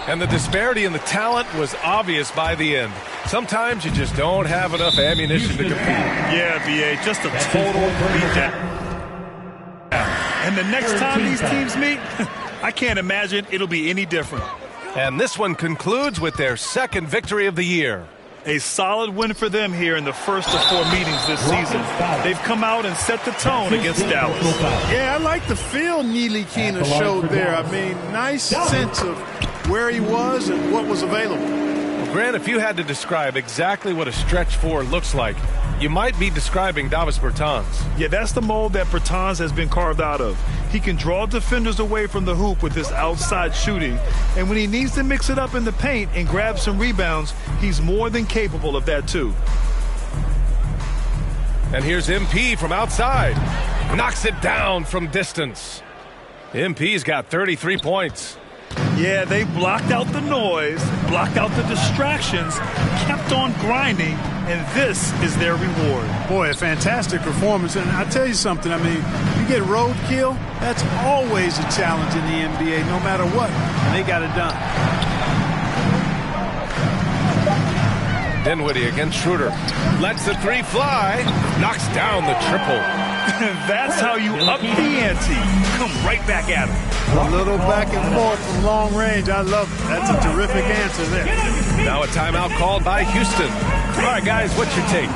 And the disparity in the talent was obvious by the end. Sometimes you just don't have enough ammunition to compete. Yeah, B.A., just a total beatdown. And the next time these teams meet, I can't imagine it'll be any different. And this one concludes with their second victory of the year. A solid win for them here in the first of 4 meetings this season. They've come out and set the tone against Dallas. Yeah, I like the feel Ntilikina showed there. I mean, nice sense of where he was and what was available. Well, Grant, if you had to describe exactly what a stretch 4 looks like, you might be describing Davis Bertans. Yeah, that's the mold that Bertans has been carved out of. He can draw defenders away from the hoop with his outside shooting, and when he needs to mix it up in the paint and grab some rebounds, he's more than capable of that too. And here's MP from outside. Knocks it down from distance. MP's got 33 points. Yeah, they blocked out the noise, blocked out the distractions, kept on grinding, and this is their reward. Boy, a fantastic performance. And I'll tell you something, I mean, you get roadkill, that's always a challenge in the NBA, no matter what. And they got it done. Dinwiddie against Schroeder. Lets the 3 fly. Knocks down the triple. That's how you up the ante. Come right back at him. A little back and forth from long range. I love it. That's a terrific answer there. Now a timeout called by Houston. All right, guys, what's your take?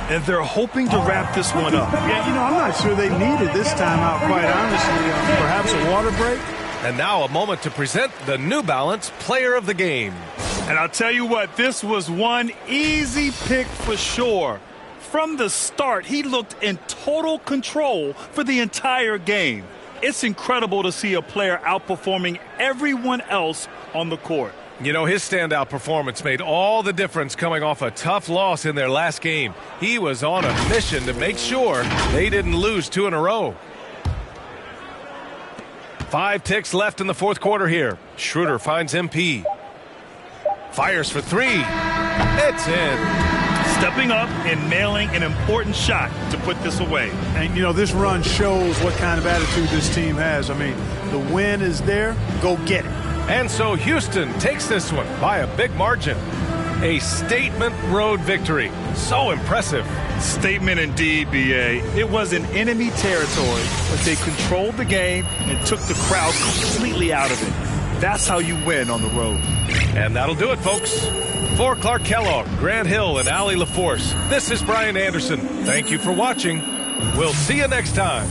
And they're hoping to wrap this one up. Yeah, you know, I'm not sure they needed this timeout, quite honestly. Perhaps a water break? And now a moment to present the New Balance Player of the Game. And I'll tell you what, this was one easy pick for sure. From the start, he looked in total control for the entire game. It's incredible to see a player outperforming everyone else on the court. You know, his standout performance made all the difference coming off a tough loss in their last game. He was on a mission to make sure they didn't lose 2 in a row. 5 ticks left in the fourth quarter here. Schroeder finds MP. Fires for 3. It's in. Stepping up and nailing an important shot to put this away. And, you know, this run shows what kind of attitude this team has. I mean, the win is there. Go get it. And so Houston takes this one by a big margin. A statement road victory. So impressive. Statement indeed, B.A. It was in enemy territory, but they controlled the game and took the crowd completely out of it. That's how you win on the road. And that'll do it, folks. For Clark Kellogg, Grant Hill, and Allie LaForce, this is Brian Anderson. Thank you for watching. We'll see you next time.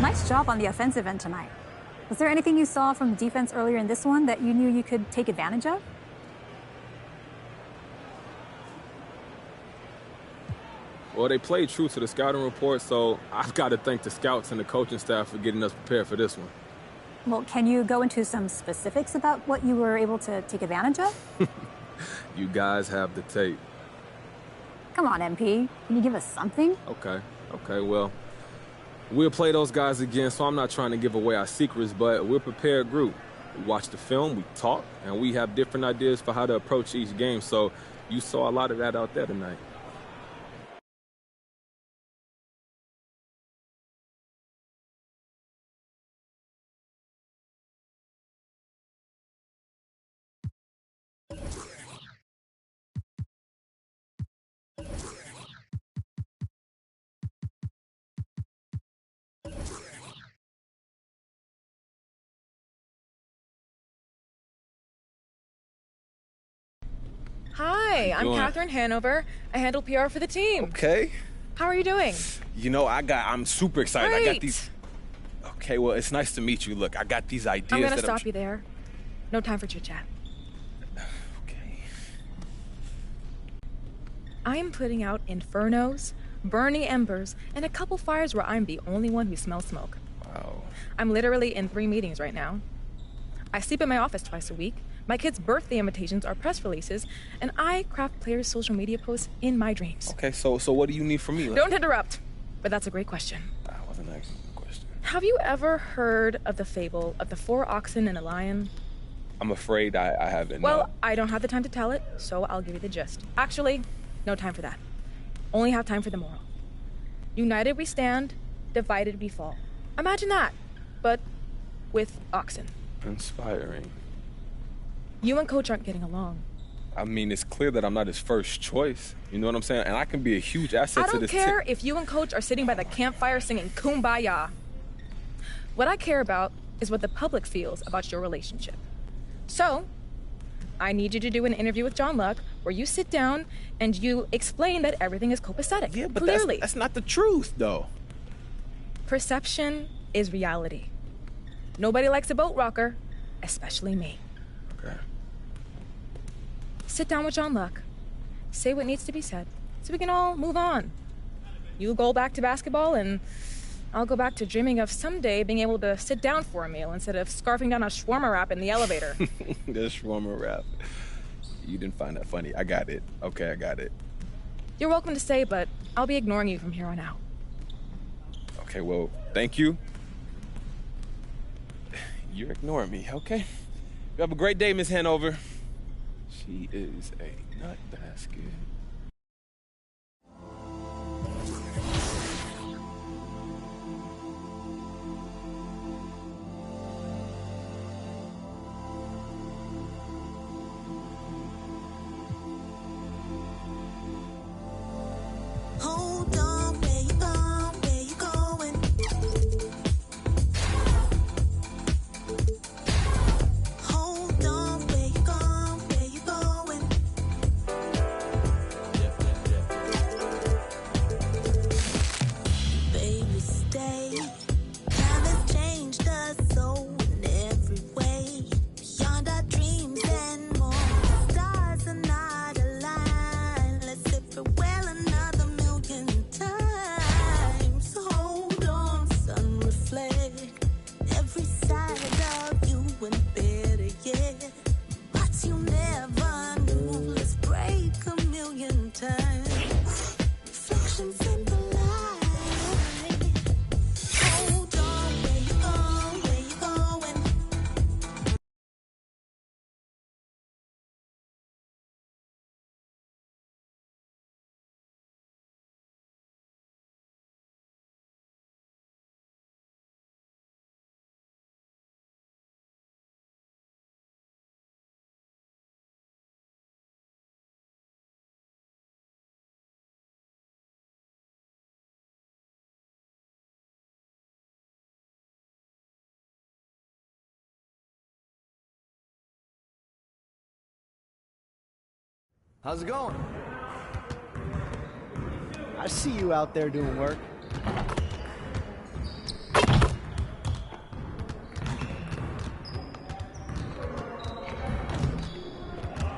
Nice job on the offensive end tonight. Was there anything you saw from defense earlier in this one that you knew you could take advantage of? Well, they played true to the scouting report, so I've got to thank the scouts and the coaching staff for getting us prepared for this one. Well, can you go into some specifics about what you were able to take advantage of? You guys have the tape. Come on, MP. Can you give us something? Okay, well, we'll play those guys again, so I'm not trying to give away our secrets, but we're a prepared group. We watch the film, we talk, and we have different ideas for how to approach each game, so you saw a lot of that out there tonight. Hi, I'm Catherine Hanover. I handle PR for the team. Okay. How are you doing? You know, I'm super excited. Great. I got these. Okay, well, it's nice to meet you. Look, I got these ideas. I'm gonna stop you there. No time for chit-chat. Okay. I am putting out infernos, burning embers, and a couple fires where I'm the only one who smells smoke. Wow. I'm literally in 3 meetings right now. I sleep in my office twice a week. My kids' birthday invitations are press releases, and I craft players' social media posts in my dreams. Okay, so what do you need from me? Don't interrupt, but that's a great question. I wasn't asking a question. Have you ever heard of the fable of the 4 oxen and a lion? I'm afraid I haven't. Well, no. I don't have the time to tell it, so I'll give you the gist. Actually, no time for that. Only have time for the moral. United we stand, divided we fall. Imagine that, but with oxen. Inspiring. You and Coach aren't getting along. I mean, it's clear that I'm not his first choice. You know what I'm saying? And I can be a huge asset to this team. I don't care if you and Coach are sitting by the campfire singing Kumbaya. What I care about is what the public feels about your relationship. So, I need you to do an interview with John Luck where you sit down and you explain that everything is copacetic. Yeah, but clearly. That's not the truth, though. Perception is reality. Nobody likes a boat rocker, especially me. Okay. Sit down with John Luck. Say what needs to be said so we can all move on. You go back to basketball and I'll go back to dreaming of someday being able to sit down for a meal instead of scarfing down a shawarma wrap in the elevator. The shawarma wrap. You didn't find that funny. I got it. Okay, I got it. You're welcome to stay, but I'll be ignoring you from here on out. Okay, well, thank you. You're ignoring me, okay? You have a great day, Miss Hanover. She is a nut basket. Hold on, where you going, where you going? Hold on, where you going, where you going? How's it going? I see you out there doing work.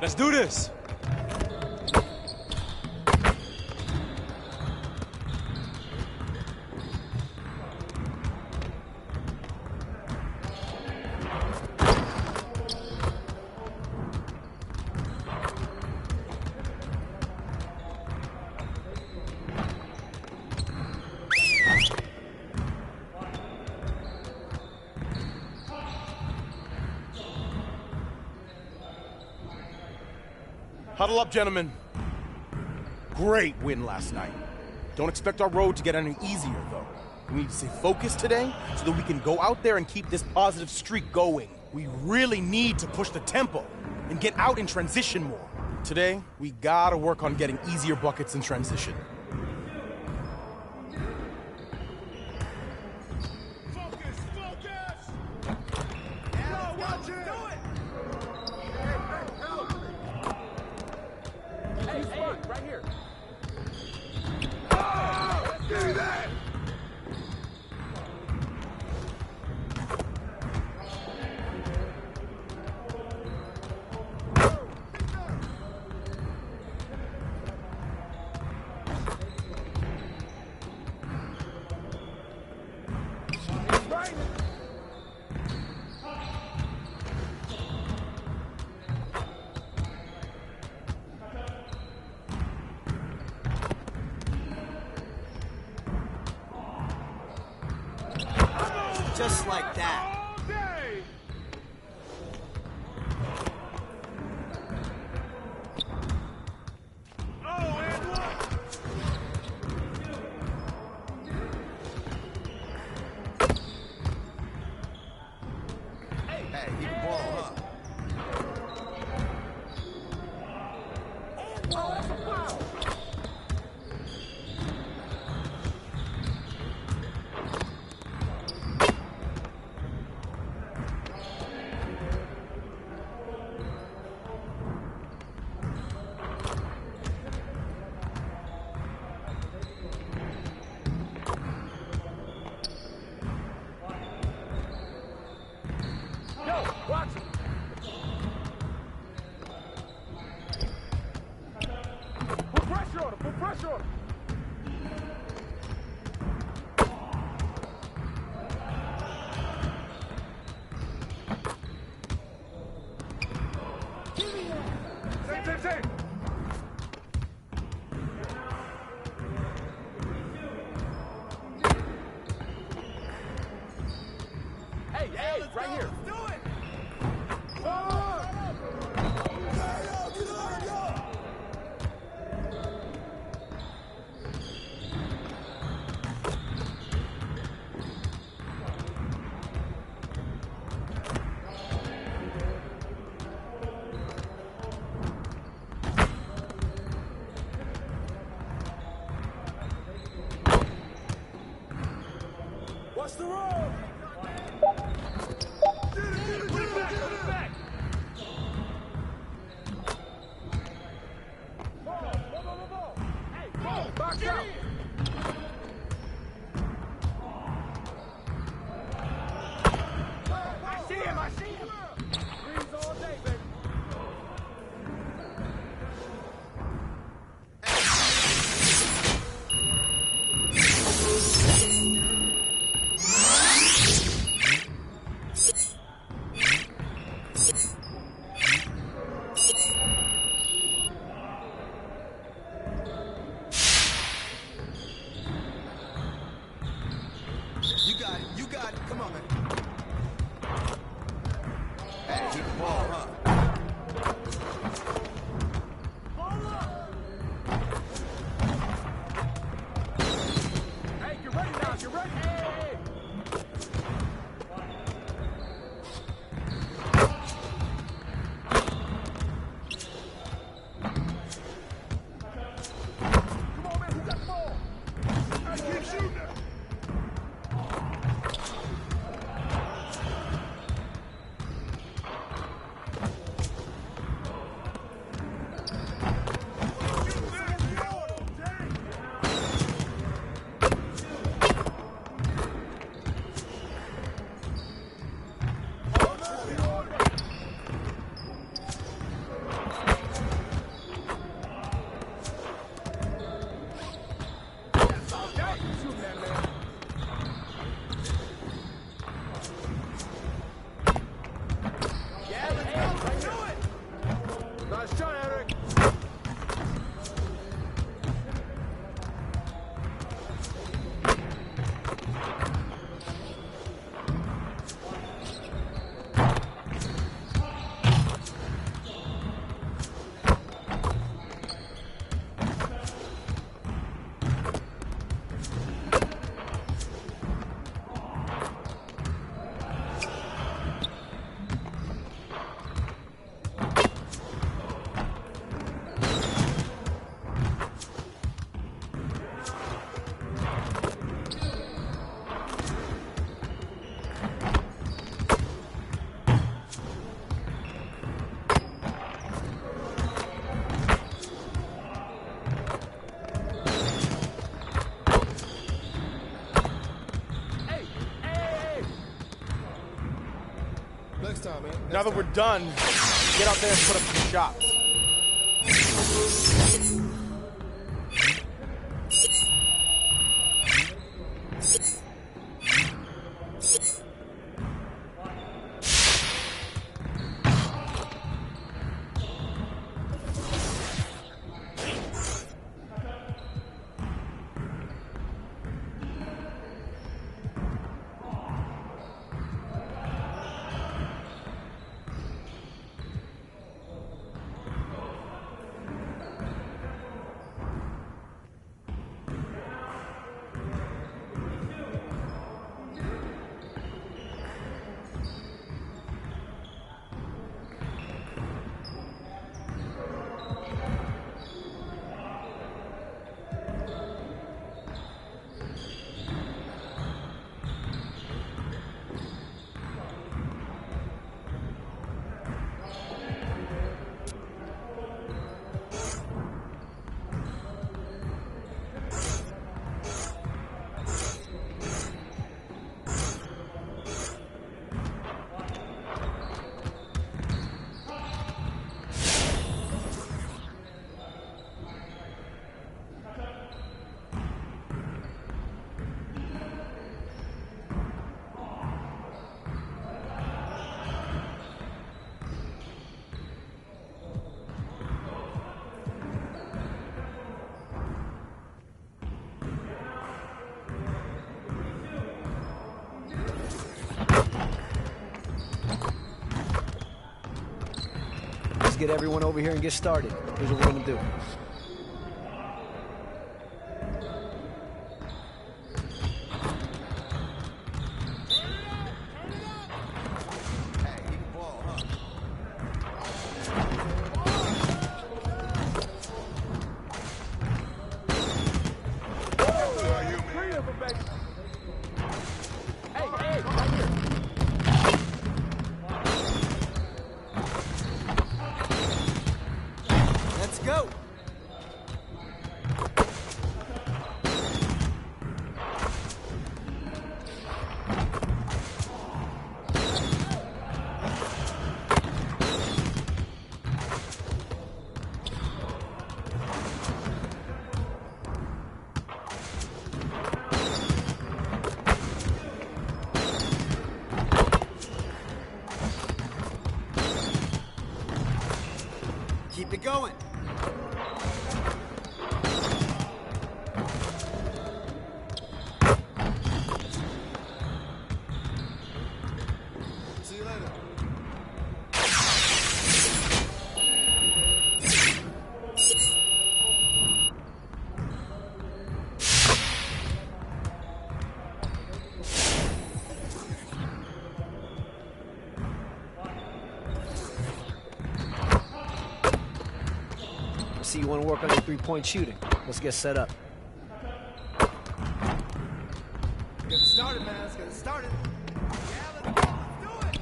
Let's do this. Huddle up, gentlemen. Great win last night. Don't expect our road to get any easier, though. We need to stay focused today so that we can go out there and keep this positive streak going. We really need to push the tempo and get out in transition more. Today, we gotta work on getting easier buckets in transition. Just like that. Hey, you can ball, huh? Oh, that's a foul. What's the roll? Put it back. Ball. Hey, ball, box out. I see him. Greens all day, baby. You got it. Come on, man. Hey, keep the ball, huh? Hey, get ready now. Get ready. Hey. Come on, man. Who got the ball? Hey, keep shooting it. Next time, man. Now that we're done, get out there and put up some shots. Get everyone over here and get started. Here's what we're gonna do. Keep it going. See you later. See, you want to work on your three-point shooting. Let's get set up. Get it started, man. Let's get it started. Yeah, let's go. Let's do it.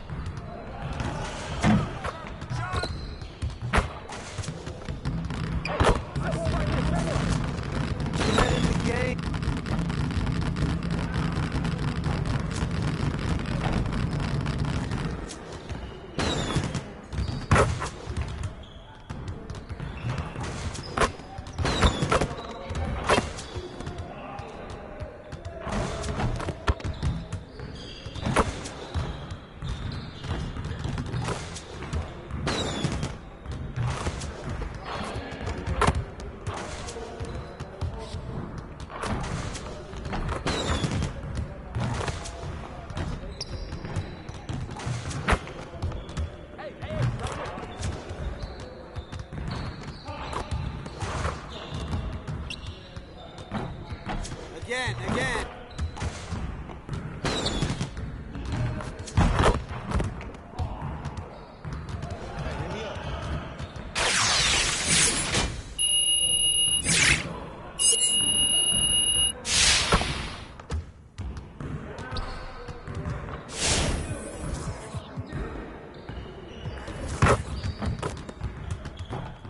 Again.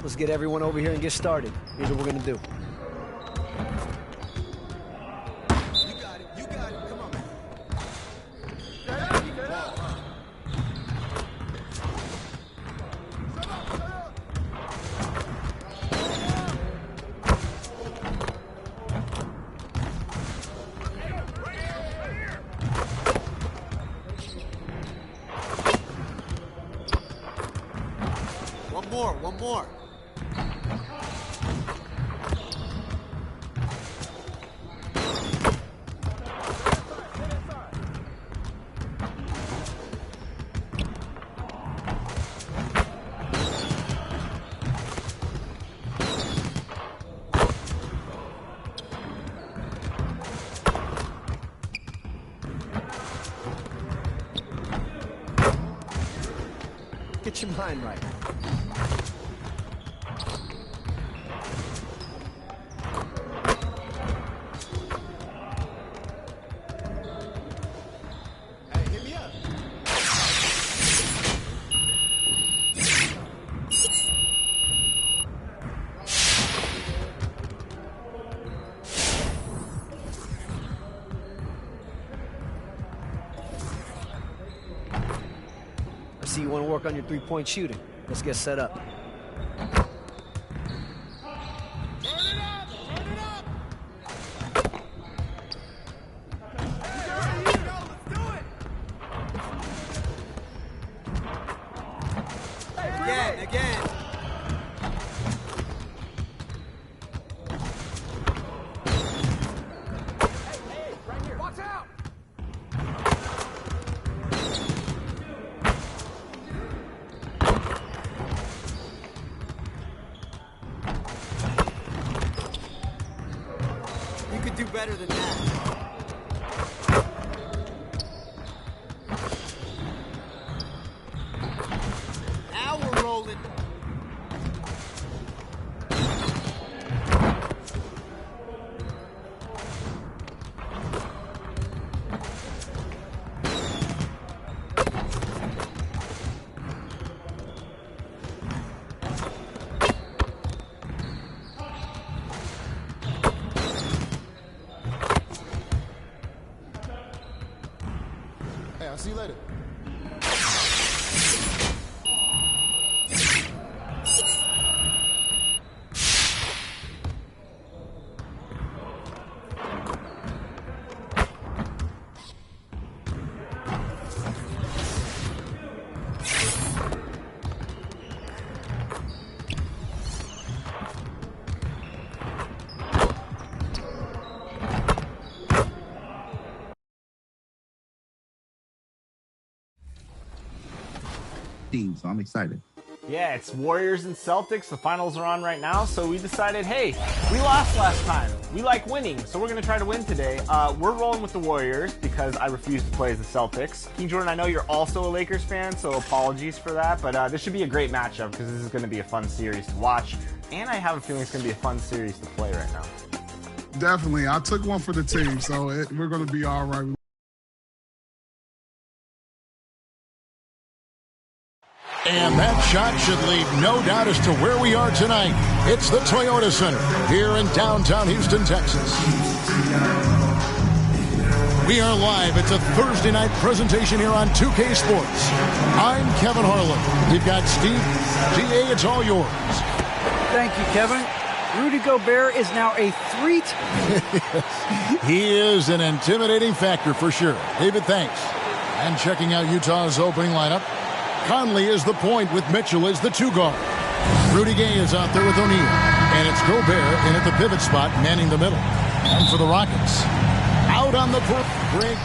Let's get everyone over here and get started. Here's what we're gonna do. One more. Get your mind right. Hey, hit me up. I see you want to work on your three-point shooting. Let's get set up. Again. Hey, right here. Watch out! You could do better than that. Now we're rolling. Hey, I'll see you later. So I'm excited. Yeah, it's Warriors and Celtics. The finals are on right now, so we decided, hey, we lost last time. We like winning, so we're going to try to win today. We're rolling with the Warriors because I refuse to play as the Celtics. King Jordan, I know you're also a Lakers fan, so apologies for that, but this should be a great matchup because this is going to be a fun series to watch, and I have a feeling it's going to be a fun series to play right now. Definitely. I took one for the team, so we're going to be all right. And that shot should leave no doubt as to where we are tonight. It's the Toyota Center here in downtown Houston, Texas. We are live. It's a Thursday night presentation here on 2K Sports. I'm Kevin Harlan. We've got Steve. GA, it's all yours. Thank you, Kevin. Rudy Gobert is now a He is an intimidating factor for sure. David, thanks. And checking out Utah's opening lineup. Conley is the point with Mitchell as the two guard. Rudy Gay is out there with O'Neal. And it's Gobert in at the pivot spot, manning the middle. And for the Rockets, out on the break.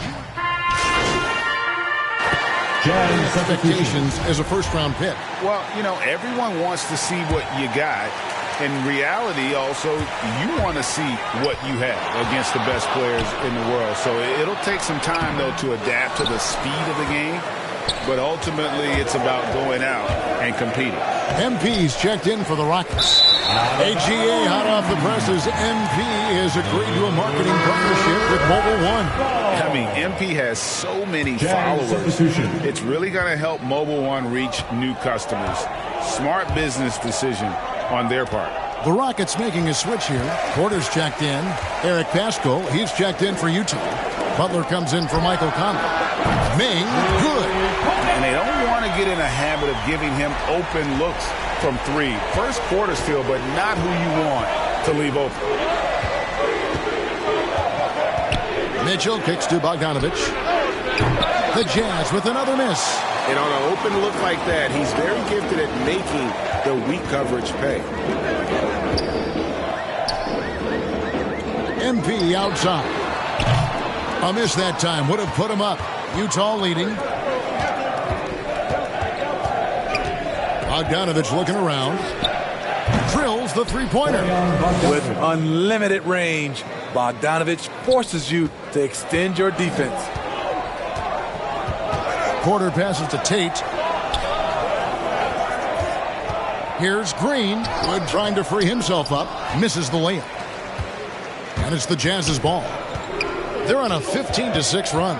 Expectations as a first-round pick. Well, you know, everyone wants to see what you got. In reality, also, you want to see what you have against the best players in the world. So it'll take some time, though, to adapt to the speed of the game. But ultimately, it's about going out and competing. MP's checked in for the Rockets. AGA hot off the presses. MP has agreed to a marketing partnership with Mobile One. I mean, MP has so many followers. It's really going to help Mobile One reach new customers. Smart business decision on their part. The Rockets making a switch here. Porter's checked in. Eric Pasco, he's checked in for Utah. Butler comes in for Michael Conley. Ming, good. And they don't want to get in a habit of giving him open looks from three. First quarter still, but not who you want to leave open. Mitchell kicks to Bogdanovich. The Jazz with another miss. And on an open look like that, he's very gifted at making the weak coverage pay. MP outside. A miss that time would have put him up. Utah leading. Bogdanovich looking around. Drills the three-pointer. With unlimited range, Bogdanovich forces you to extend your defense. Porter passes to Tate. Here's Green. Wood trying to free himself up. Misses the layup. And it's the Jazz's ball. They're on a 15-6 run.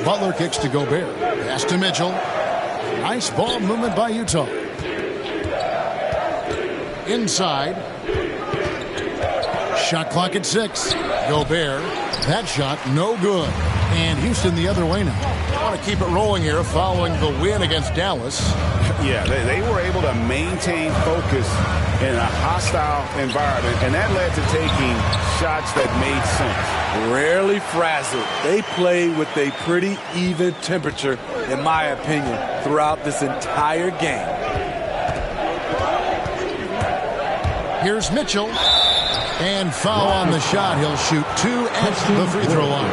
Butler kicks to Gobert. Pass to Mitchell. Nice ball movement by Utah. Inside. Shot clock at 6. Gobert. That shot no good. And Houston the other way now. I want to keep it rolling here following the win against Dallas. Yeah, they were able to maintain focus in a hostile environment, and that led to taking shots that made sense. Rarely frazzled. They played with a pretty even temperature, in my opinion, throughout this entire game. Here's Mitchell. And foul on the shot. He'll shoot 2 at the free throw line.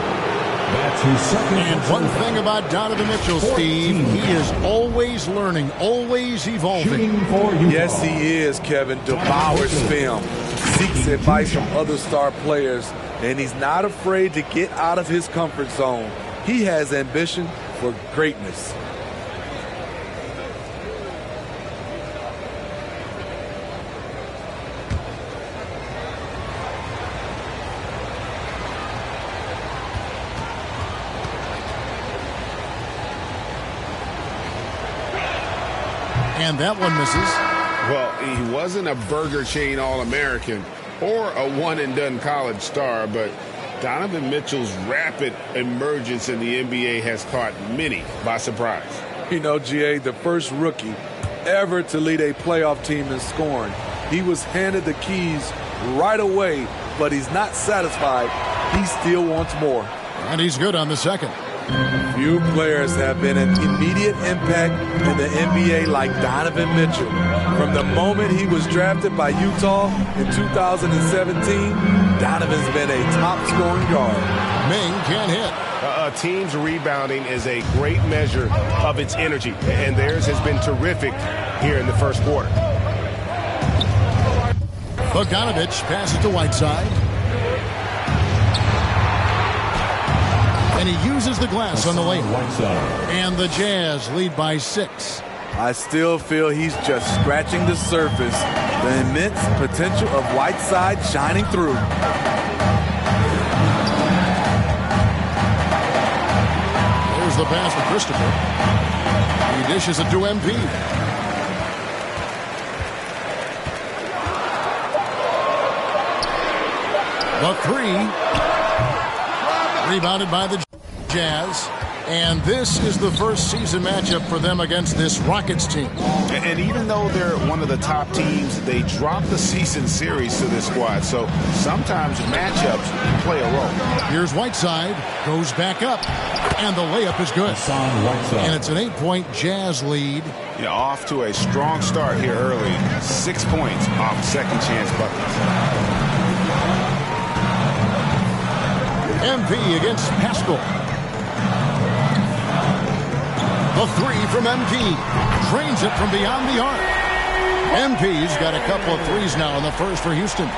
That's his second. And one thing about Donovan Mitchell, Steve, he is always learning, always evolving. Yes, he is, Kevin. Devours film, seeks advice from other star players, and he's not afraid to get out of his comfort zone. He has ambition for greatness. And that one misses. Well, he wasn't a Burger Chain All-American or a one-and-done college star, but Donovan Mitchell's rapid emergence in the NBA has caught many by surprise. You know, GA, the first rookie ever to lead a playoff team in scoring. He was handed the keys right away, but he's not satisfied. He still wants more. And he's good on the second. Few players have been an immediate impact in the NBA like Donovan Mitchell. From the moment he was drafted by Utah in 2017, Donovan's been a top-scoring guard. Ming can't hit. A team's rebounding is a great measure of its energy, and theirs has been terrific here in the first quarter. Bogdanovich passes to Whiteside. And he uses the glass on the lane. And the Jazz lead by 6. I still feel he's just scratching the surface. The immense potential of Whiteside shining through. There's the pass to Christopher. He dishes it to MP. The 3. Rebounded by the Jazz. And this is the first season matchup for them against this Rockets team. And even though they're one of the top teams, they drop the season series to this squad. So sometimes matchups play a role. Here's Whiteside. Goes back up. And the layup is good. And it's an 8-point Jazz lead. You know, off to a strong start here early. 6 points off second chance buckets. MP against Pascal. The 3 from MP. Drains it from beyond the arc. MP's got a couple of threes now in the first for Houston.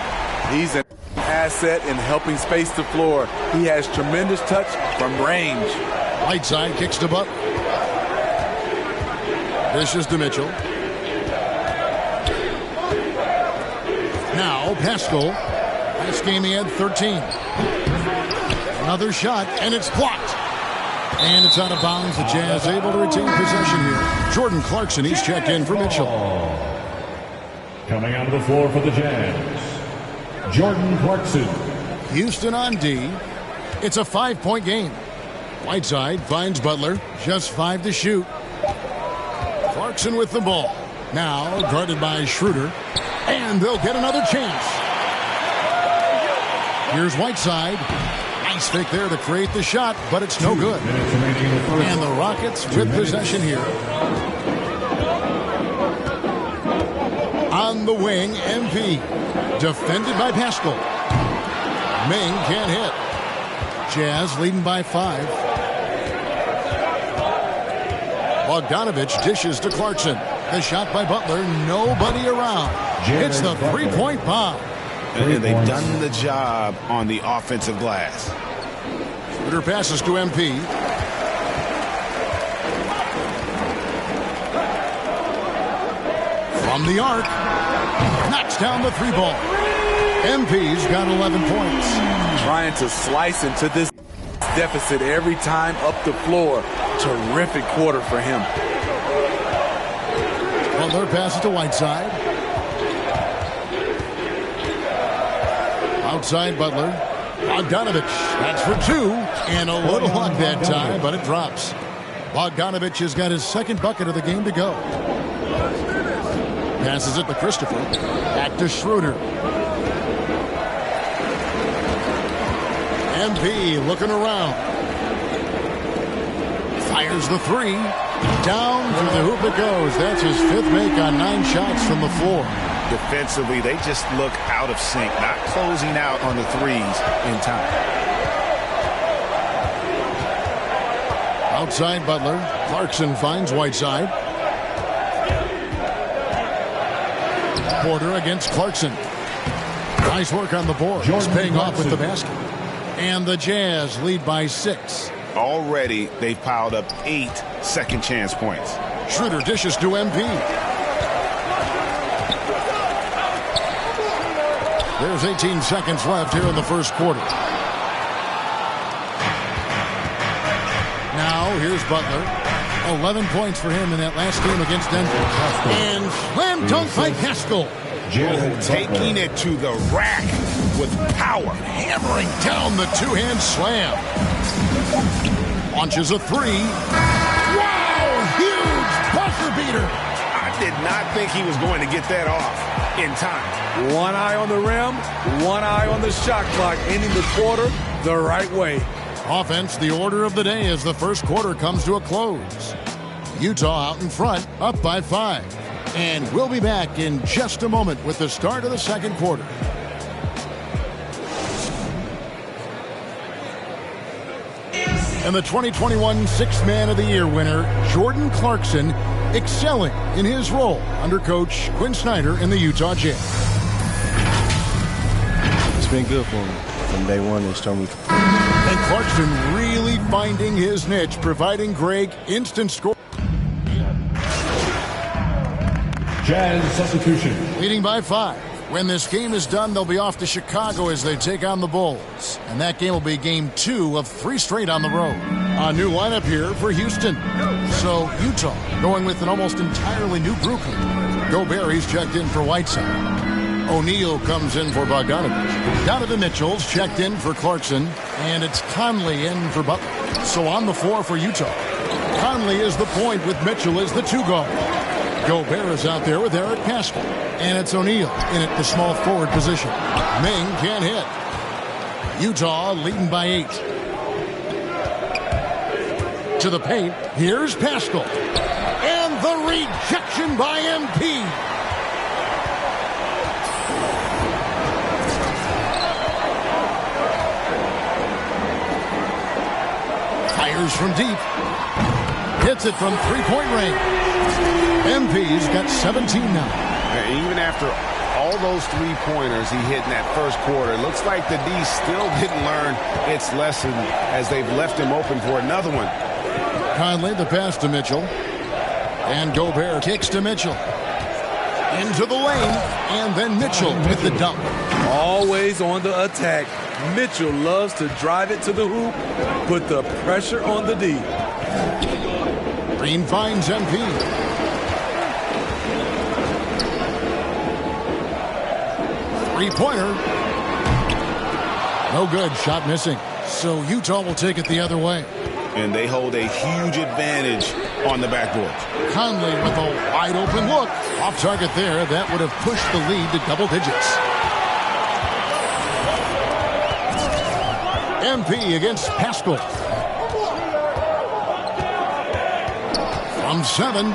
He's an asset in helping space the floor. He has tremendous touch from range. Whiteside kicks to Butler. Dishes to Mitchell. Now Pascal. Last game he had 13. Another shot, and it's blocked. And it's out of bounds. The Jazz able to retain possession here. Jordan Clarkson, he's checked in for Mitchell. Coming out of the floor for the Jazz, Jordan Clarkson. Houston on D. It's a 5-point game. Whiteside finds Butler. Just 5 to shoot. Clarkson with the ball. Now guarded by Schroeder. And they'll get another chance. Here's Whiteside. Pass fake there to create the shot, but it's no good. And the Rockets with possession here. On the wing, MP. Defended by Pascal. Ming can't hit. Jazz leading by 5. Bogdanovich dishes to Clarkson. The shot by Butler, nobody around. It's the three-point bomb. And they've done the job on the offensive glass. Schroeder passes to MP. From the arc. Knocks down the 3-ball. MP's got 11 points. Trying to slice into this deficit every time up the floor. Terrific quarter for him. Butler passes to Whiteside. Outside Butler. Bogdanovich. That's for 2. And a little luck that time, but it drops. Bogdanovich has got his second bucket of the game to go. Passes it to Christopher. Back to Schroeder. MP looking around. Fires the 3. Down through the hoop it goes. That's his 5th make on 9 shots from the floor. Defensively, they just look out of sync, not closing out on the threes in time. Outside Butler. Clarkson finds Whiteside. Porter against Clarkson. Nice work on the board. He's paying off with the basket. And the Jazz lead by 6. Already, they've piled up 8 second chance points. Schroeder dishes to MP. There's 18 seconds left here in the first quarter. Now, here's Butler. 11 points for him in that last game against Denver. And slam dunk by Pascal. Taking it to the rack with power. Hammering down the 2-hand slam. Launches a 3. Wow! Huge buzzer beater. I did not think he was going to get that off in time. One eye on the rim, one eye on the shot clock, ending the quarter the right way. Offense, the order of the day as the first quarter comes to a close. Utah out in front, up by 5. And we'll be back in just a moment with the start of the second quarter. And the 2021 Sixth Man of the Year winner, Jordan Clarkson, excelling in his role under Coach Quinn Snyder in the Utah Jazz. It's been good for me. From day one, they showed me. And Clarkson really finding his niche, providing Greg instant score. Jazz substitution. Leading by 5. When this game is done, they'll be off to Chicago as they take on the Bulls. And that game will be game 2 of 3 straight on the road. A new lineup here for Houston. So Utah going with an almost entirely new group. Gobert, he's checked in for Whiteside. O'Neal comes in for Bogdanovich. Donovan Mitchell's checked in for Clarkson. And it's Conley in for Butler. So on the floor for Utah. Conley is the point with Mitchell as the 2 guard. Gobert is out there with Eric Pascal. And it's O'Neal in at the small forward position. Ming can't hit. Utah leading by 8. To the paint. Here's Pascal. And the rejection by MP. Fires from deep. Hits it from 3-point range. MP's got 17 now. Even after all those 3-pointers he hit in that first quarter, it looks like the D still didn't learn its lesson as they've left him open for another one. Conley, the pass to Mitchell. And Gobert kicks to Mitchell. Into the lane. And then Mitchell with the dunk. Always on the attack. Mitchell loves to drive it to the hoop, put the pressure on the D. Green finds MP. Three-pointer. No good. Shot missing. So Utah will take it the other way. And they hold a huge advantage on the backboard. Conley with a wide-open look. Off target there. That would have pushed the lead to double digits. MP against Pascal. From 7.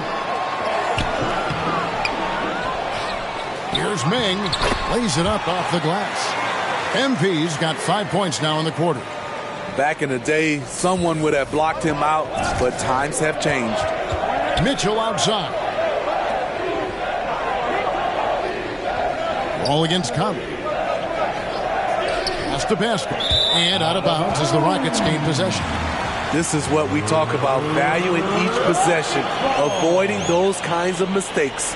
Here's Ming. Lays it up off the glass. MP's got 5 points now in the quarter. Back in the day, someone would have blocked him out, but times have changed. Mitchell outside. Ball against Conley. Pass to Pascal. And out of bounds as the Rockets gain possession. This is what we talk about, valuing each possession, avoiding those kinds of mistakes.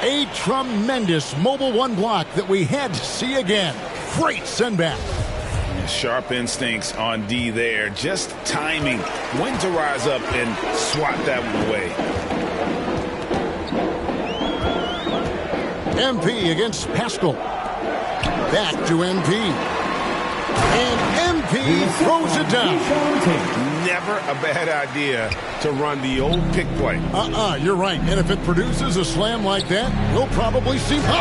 A tremendous mobile one block that we had to see again. Great send back. Sharp instincts on D there. Just timing when to rise up and swat that one away. MP against Pascal. Back to MP. And MP throws it down. Never a bad idea to run the old pick play. You're right. And if it produces a slam like that, we'll probably see. He went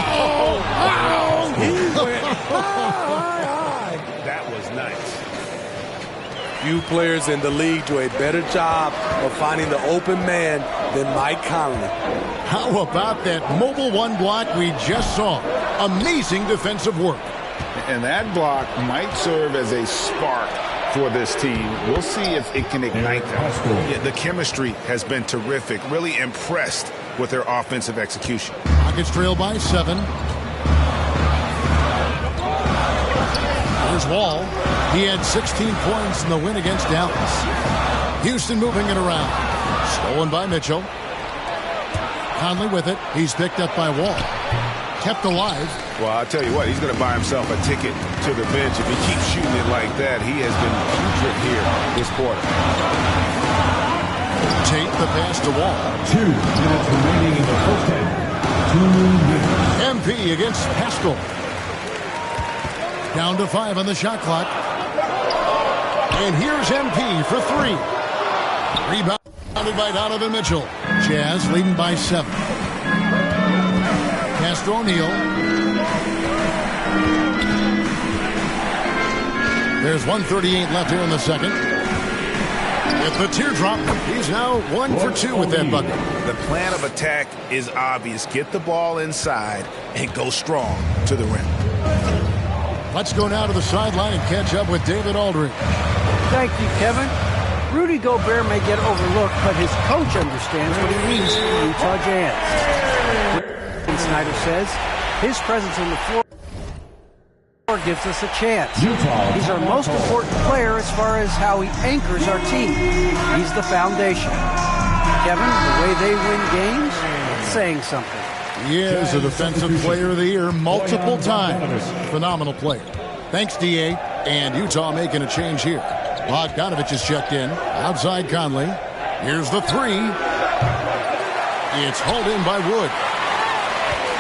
That was nice. Few players in the league do a better job of finding the open man than Mike Conley. How about that mobile one block we just saw? Amazing defensive work. And that block might serve as a spark for this team. We'll see if it can ignite them. Yeah, the chemistry has been terrific. Really impressed with their offensive execution. Rockets trail by 7. Here's Wall. He had 16 points in the win against Dallas. Houston moving it around. Stolen by Mitchell. Conley with it. He's picked up by Wall. Kept alive. Well, I'll tell you what, he's going to buy himself a ticket to the bench. If he keeps shooting it like that, he has been putrid here this quarter. Tate the pass to Wall. 2 minutes remaining in the first half. 2 minutes. MP against Pascal. Down to 5 on the shot clock. And here's MP for 3. Rebounded by Donovan Mitchell. Jazz leading by 7. Pass to O'Neal. There's 1:38 left here in the second. With the teardrop, he's now 1 for 2 with that bucket. The plan of attack is obvious. Get the ball inside and go strong to the rim. Let's go now to the sideline and catch up with David Aldridge. Thank you, Kevin. Rudy Gobert may get overlooked, but his coach understands what he means to the Utah Jazz. Snyder says his presence on the floor gives us a chance. He's our most important player as far as how he anchors our team. He's the foundation. Kevin, the way they win games, it's saying something. He is a defensive player of the year multiple times. Phenomenal player. Thanks, D.A. And Utah making a change here. Bogdanovich is checked in. Outside Conley. Here's the 3. It's hauled in by Wood.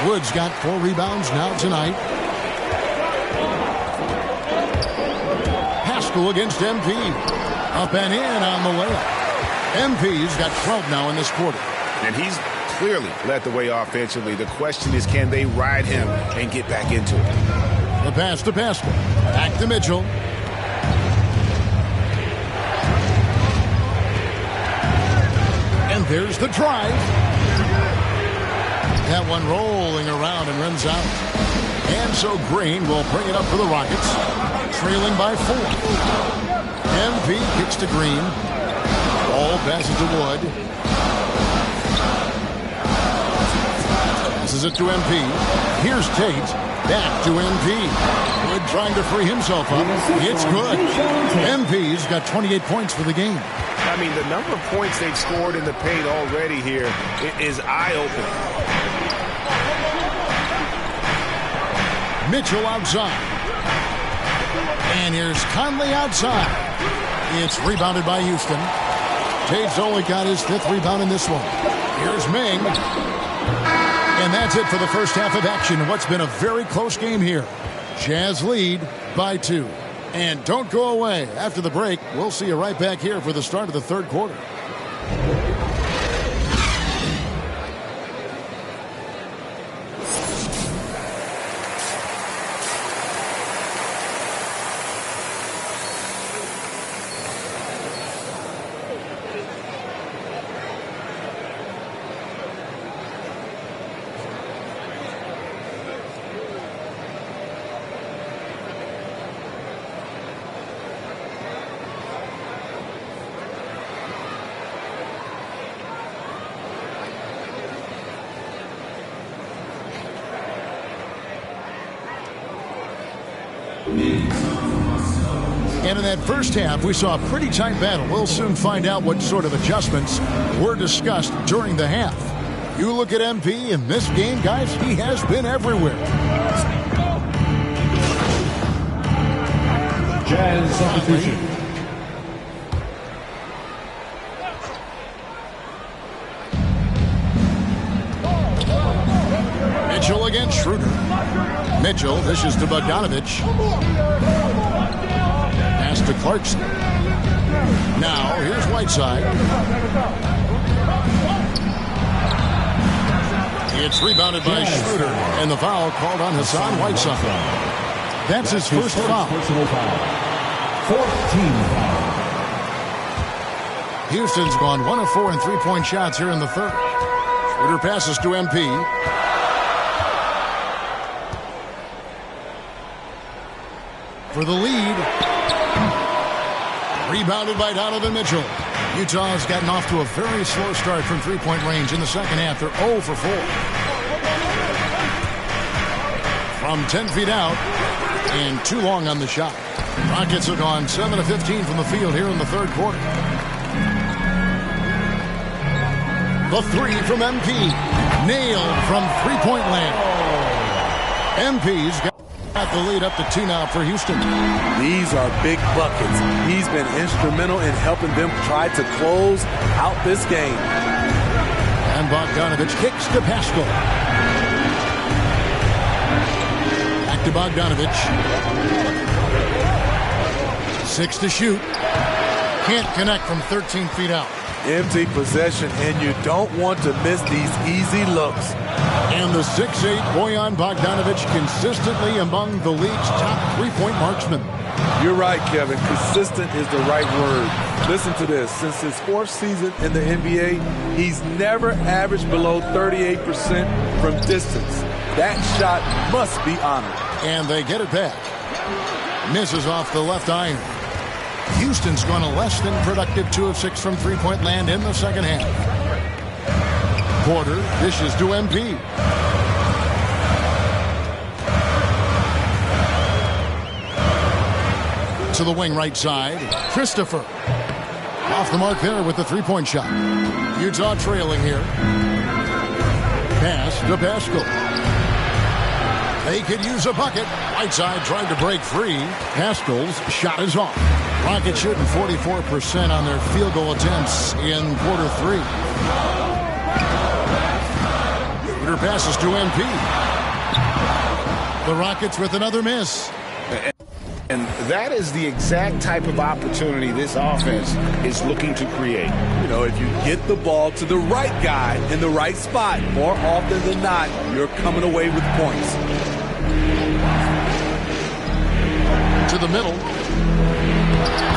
Wood's got 4 rebounds now tonight. Pascal against MP. Up and in on the layup. MP's got 12 now in this quarter. And he's clearly led the way offensively. The question is, can they ride him and get back into it? The pass to Pascal. Back to Mitchell. And there's the drive. That one rolling around and runs out. And so Green will bring it up for the Rockets. Trailing by 4. MP kicks to Green. Ball passes to Wood. Passes it to MP. Here's Tate. Back to MP. Wood trying to free himself up. It's good. MP's got 28 points for the game. I mean, the number of points they've scored in the paint already here is eye-opening. Mitchell outside. And here's Conley outside. It's rebounded by Houston. Tate's only got his 5th rebound in this one. Here's Ming. And that's it for the first half of action. What's been a very close game here. Jazz lead by 2. And don't go away. After the break, we'll see you right back here for the start of the third quarter. And in that first half, we saw a pretty tight battle. We'll soon find out what sort of adjustments were discussed during the half. You look at MP in this game, guys, he has been everywhere. Jazz substitution. Mitchell against Schroeder. Mitchell dishes to Bogdanovich. Pass to Clarkson. Now, here's Whiteside. It's rebounded by Schroeder, and the foul called on Hassan Whiteside. That's his first foul. 14 foul. Houston's gone 1 of 4 in three-point shots here in the third. Schroeder passes to MP. For the lead. Rebounded by Donovan Mitchell. Utah has gotten off to a very slow start from three-point range in the second half. They're 0 for 4. From 10 feet out and too long on the shot. Rockets have gone 7 of 15 from the field here in the third quarter. The three from MP. Nailed from three-point land. MP's got the lead up to 2 now for Houston. These are big buckets. He's been instrumental in helping them try to close out this game. And Bogdanovich kicks to Pascal. Back to Bogdanovich. 6 to shoot. Can't connect from 13 feet out. Empty possession, and you don't want to miss these easy looks. And the 6'8" Bojan Bogdanovich consistently among the league's top three-point marksmen. You're right, Kevin. Consistent is the right word. Listen to this. Since his 4th season in the NBA, he's never averaged below 38% from distance. That shot must be honored. And they get it back. Misses off the left iron. Houston's gone a less than productive 2 of 6 from three-point land in the second half. Porter dishes to MP. To the wing right side. Christopher. Off the mark there with the three-point shot. Utah trailing here. Pass to Pascal. They could use a bucket. Whiteside tried to break free. Pascal's shot is off. Rockets shooting 44% on their field goal attempts in quarter 3. Schroeder passes to MP. The Rockets with another miss. And that is the exact type of opportunity this offense is looking to create. You know, if you get the ball to the right guy in the right spot, more often than not, you're coming away with points. To the middle.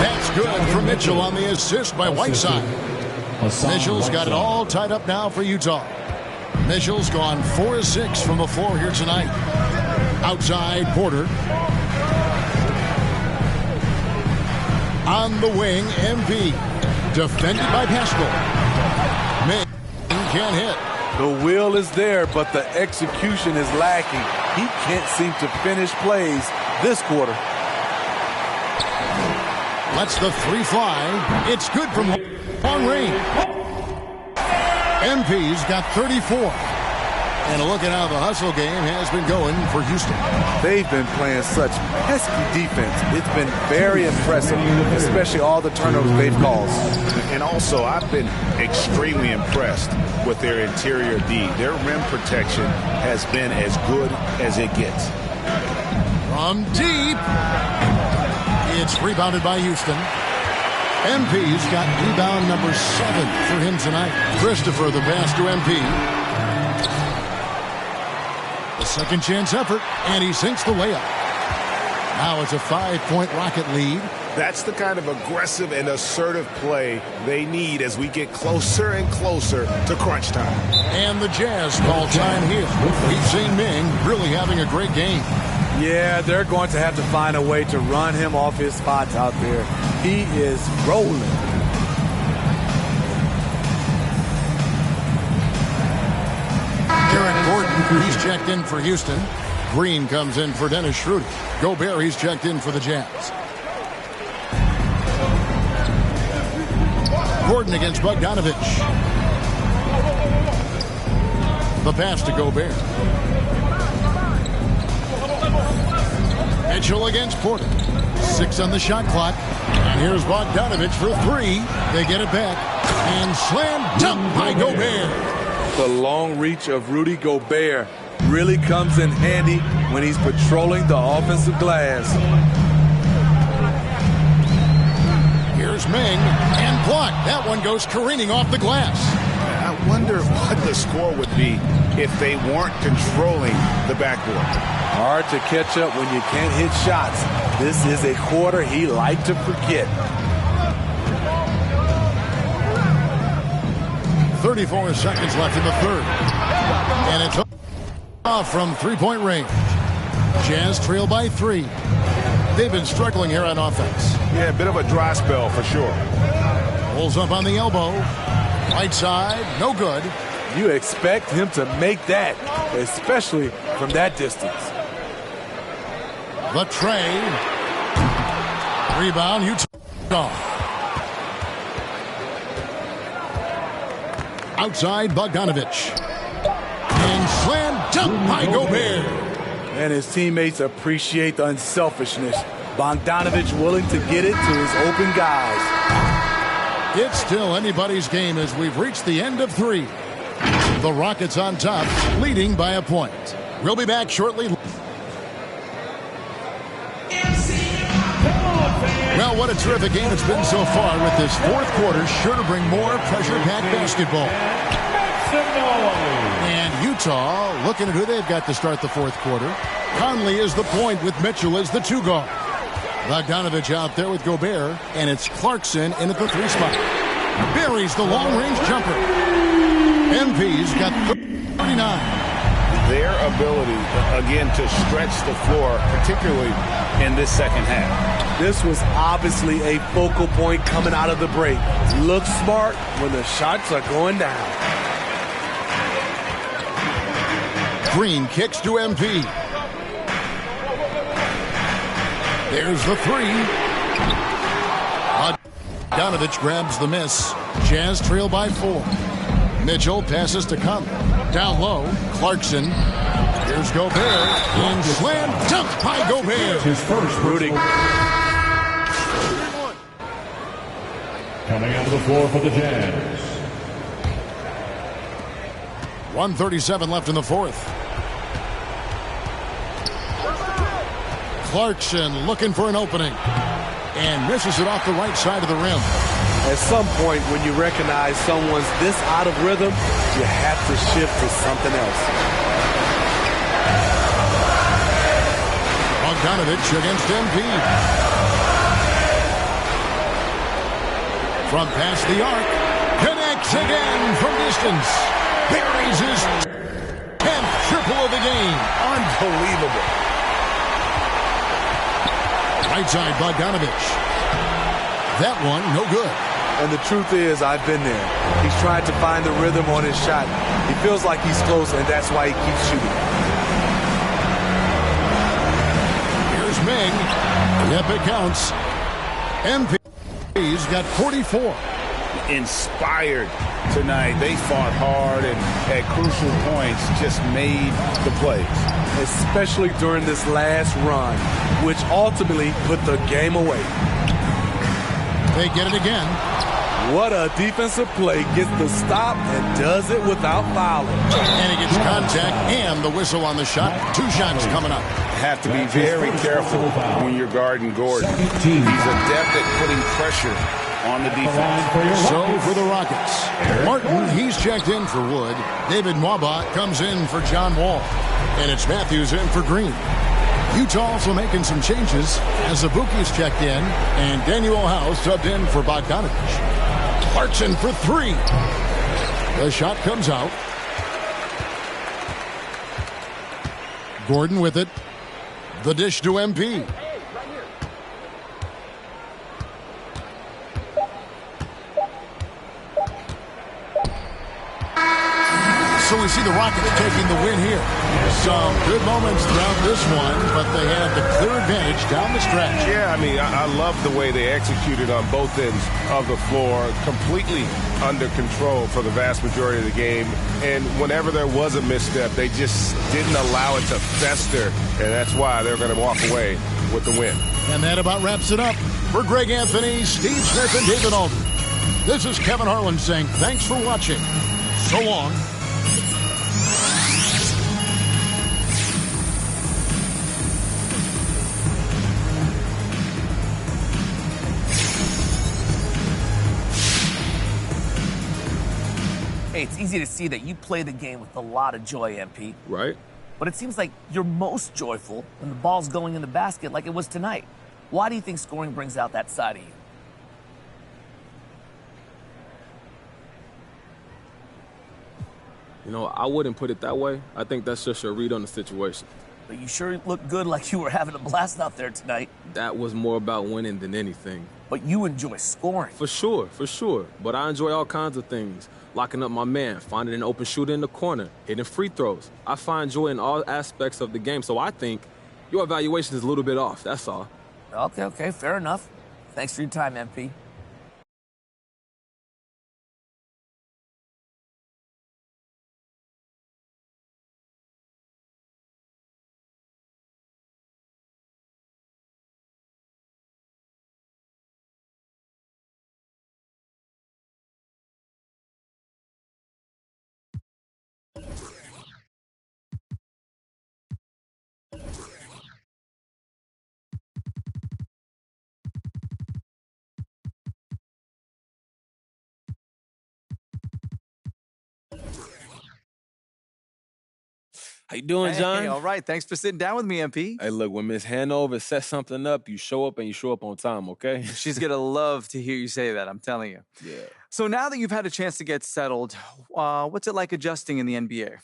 That's good for Mitchell on the assist by Whiteside. Mitchell's got it all tied up now for Utah. Mitchell's gone 4 of 6 from the floor here tonight. Outside, Porter. On the wing, MP. Defended by Pascal. May can't hit. The will is there, but the execution is lacking. He can't seem to finish plays this quarter. Lets the three fly. It's good from long range. MP's got 34. And a look at how the hustle game has been going for Houston. They've been playing such pesky defense. It's been very impressive, especially all the turnovers they've caused. And also, I've been extremely impressed with their interior D. Their rim protection has been as good as it gets. From deep. It's rebounded by Houston. MP's got rebound number 7 for him tonight. Christopher, the pass to MP. The second chance effort, and he sinks the layup. Now it's a 5-point Rocket lead. That's the kind of aggressive and assertive play they need as we get closer and closer to crunch time. And the Jazz call time here. We've seen Ming really having a great game. Yeah, they're going to have to find a way to run him off his spots out there. He is rolling. Gordon, he's checked in for Houston. Green comes in for Dennis Schroeder. Gobert, he's checked in for the Jazz. Gordon against Bogdanovich. The pass to Gobert. Mitchell against Porter. 6 on the shot clock. And here's Bogdanovich for 3. They get it back. And slam dunk by Gobert. The long reach of Rudy Gobert really comes in handy when he's patrolling the offensive glass. Here's Meng, and blocked. That one goes careening off the glass. I wonder what the score would be if they weren't controlling the backboard. Hard to catch up when you can't hit shots. This is a quarter he liked to forget. 34 seconds left in the third. And it's off from three-point range. Jazz trail by 3. They've been struggling here on offense. Yeah, a bit of a dry spell for sure. Pulls up on the elbow. Right side, no good. You expect him to make that, especially from that distance. The tray. Rebound, Utah. Outside, Bogdanovich. And slam dunk by Gobert. And his teammates appreciate the unselfishness. Bogdanovich willing to get it to his open guys. It's still anybody's game as we've reached the end of 3. The Rockets on top, leading by a point. We'll be back shortly. Well, what a terrific game it's been so far, with this fourth quarter sure to bring more pressure-packed basketball. And Utah looking at who they've got to start the fourth quarter. Conley is the point with Mitchell as the 2 guard. Bogdanovich out there with Gobert, and it's Clarkson in at the 3 spot. Buries the long-range jumper. MP's got 39. Their ability, again, to stretch the floor, particularly in this second half. This was obviously a focal point coming out of the break. Look smart when the shots are going down. Green kicks to MP. There's the 3. Bogdanovich grabs the miss. Jazz trail by 4. Mitchell passes to Conley. Down low, Clarkson. Here's Gobert. And slam dunk by Gobert. His first Rudy. Coming out of the floor for the Jazz. 1:37 left in the fourth. Clarkson looking for an opening. And misses it off the right side of the rim. At some point, when you recognize someone's this out of rhythm, you have to shift to something else. Bogdanovich against MP. From past the arc. Connects again from distance. Buries his 10th triple of the game. Unbelievable. Right side, Bogdanovich. That one, no good. And the truth is, I've been there. He's trying to find the rhythm on his shot. He feels like he's close, and that's why he keeps shooting. Here's Meng. Yep, it counts. MP's got 44. Inspired tonight. They fought hard and at crucial points just made the plays. Especially during this last run, which ultimately put the game away. They get it again. What a defensive play. Gets the stop and does it without fouling. And he gets contact and the whistle on the shot. 2 shots coming up. Have to be very careful when you're guarding Gordon. He's adept at putting pressure on the defense. So for the Rockets, Martin, he's checked in for Wood. David Mwaba comes in for John Wall. And it's Matthews in for Green. Utah also making some changes as Abuki's checked in, and Daniel House subbed in for Bogdanovich. Clarkson for 3. The shot comes out. Gordon with it. The dish to MP. So we see see the Rockets taking the win here. Some good moments throughout this one, but they had the clear advantage down the stretch. Yeah, I mean, I love the way they executed on both ends of the floor, completely under control for the vast majority of the game. And whenever there was a misstep, they just didn't allow it to fester, and that's why they're going to walk away with the win. And that about wraps it up. For Greg Anthony, Steve Smith, and David Aldridge, this is Kevin Harlan saying thanks for watching. So long. Hey, it's easy to see that you play the game with a lot of joy, MP. Right. But it seems like you're most joyful when the ball's going in the basket like it was tonight. Why do you think scoring brings out that side of you? You know, I wouldn't put it that way. I think that's just your read on the situation. But you sure look good like you were having a blast out there tonight. That was more about winning than anything. But you enjoy scoring. For sure, for sure. But I enjoy all kinds of things. Locking up my man, finding an open shooter in the corner, hitting free throws. I find joy in all aspects of the game, so I think your evaluation is a little bit off, that's all. Okay, fair enough. Thanks for your time, MP. How you doing, John? Hey, all right. Thanks for sitting down with me, MP. Hey, look, when Miss Hanover sets something up, you show up and you show up on time, okay? She's going to love to hear you say that, I'm telling you. Yeah. So now that you've had a chance to get settled, what's it like adjusting in the NBA?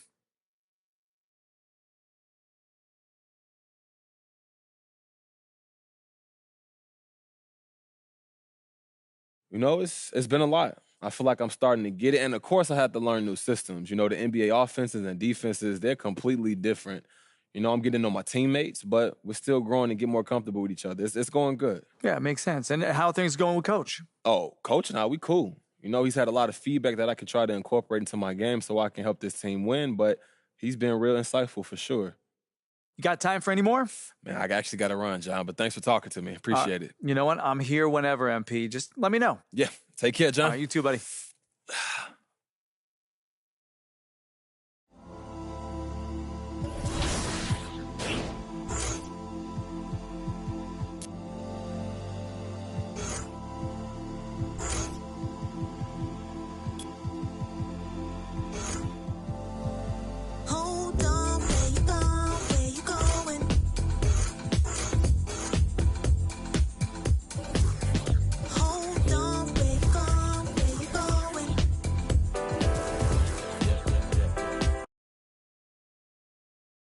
You know, it's been a lot. I feel like I'm starting to get it. And, of course, I had to learn new systems. You know, the NBA offenses and defenses, they're completely different. You know, I'm getting to know my teammates, but we're still growing and get more comfortable with each other. It's going good. Yeah, it makes sense. And how are things going with Coach? Oh, Coach and I, we cool. You know, he's had a lot of feedback that I can try to incorporate into my game so I can help this team win, but he's been real insightful for sure. You got time for any more? Man, I actually got to run, John, but thanks for talking to me. Appreciate it. You know what? I'm here whenever, MP. Just let me know. Yeah. Take care, John. You too, buddy.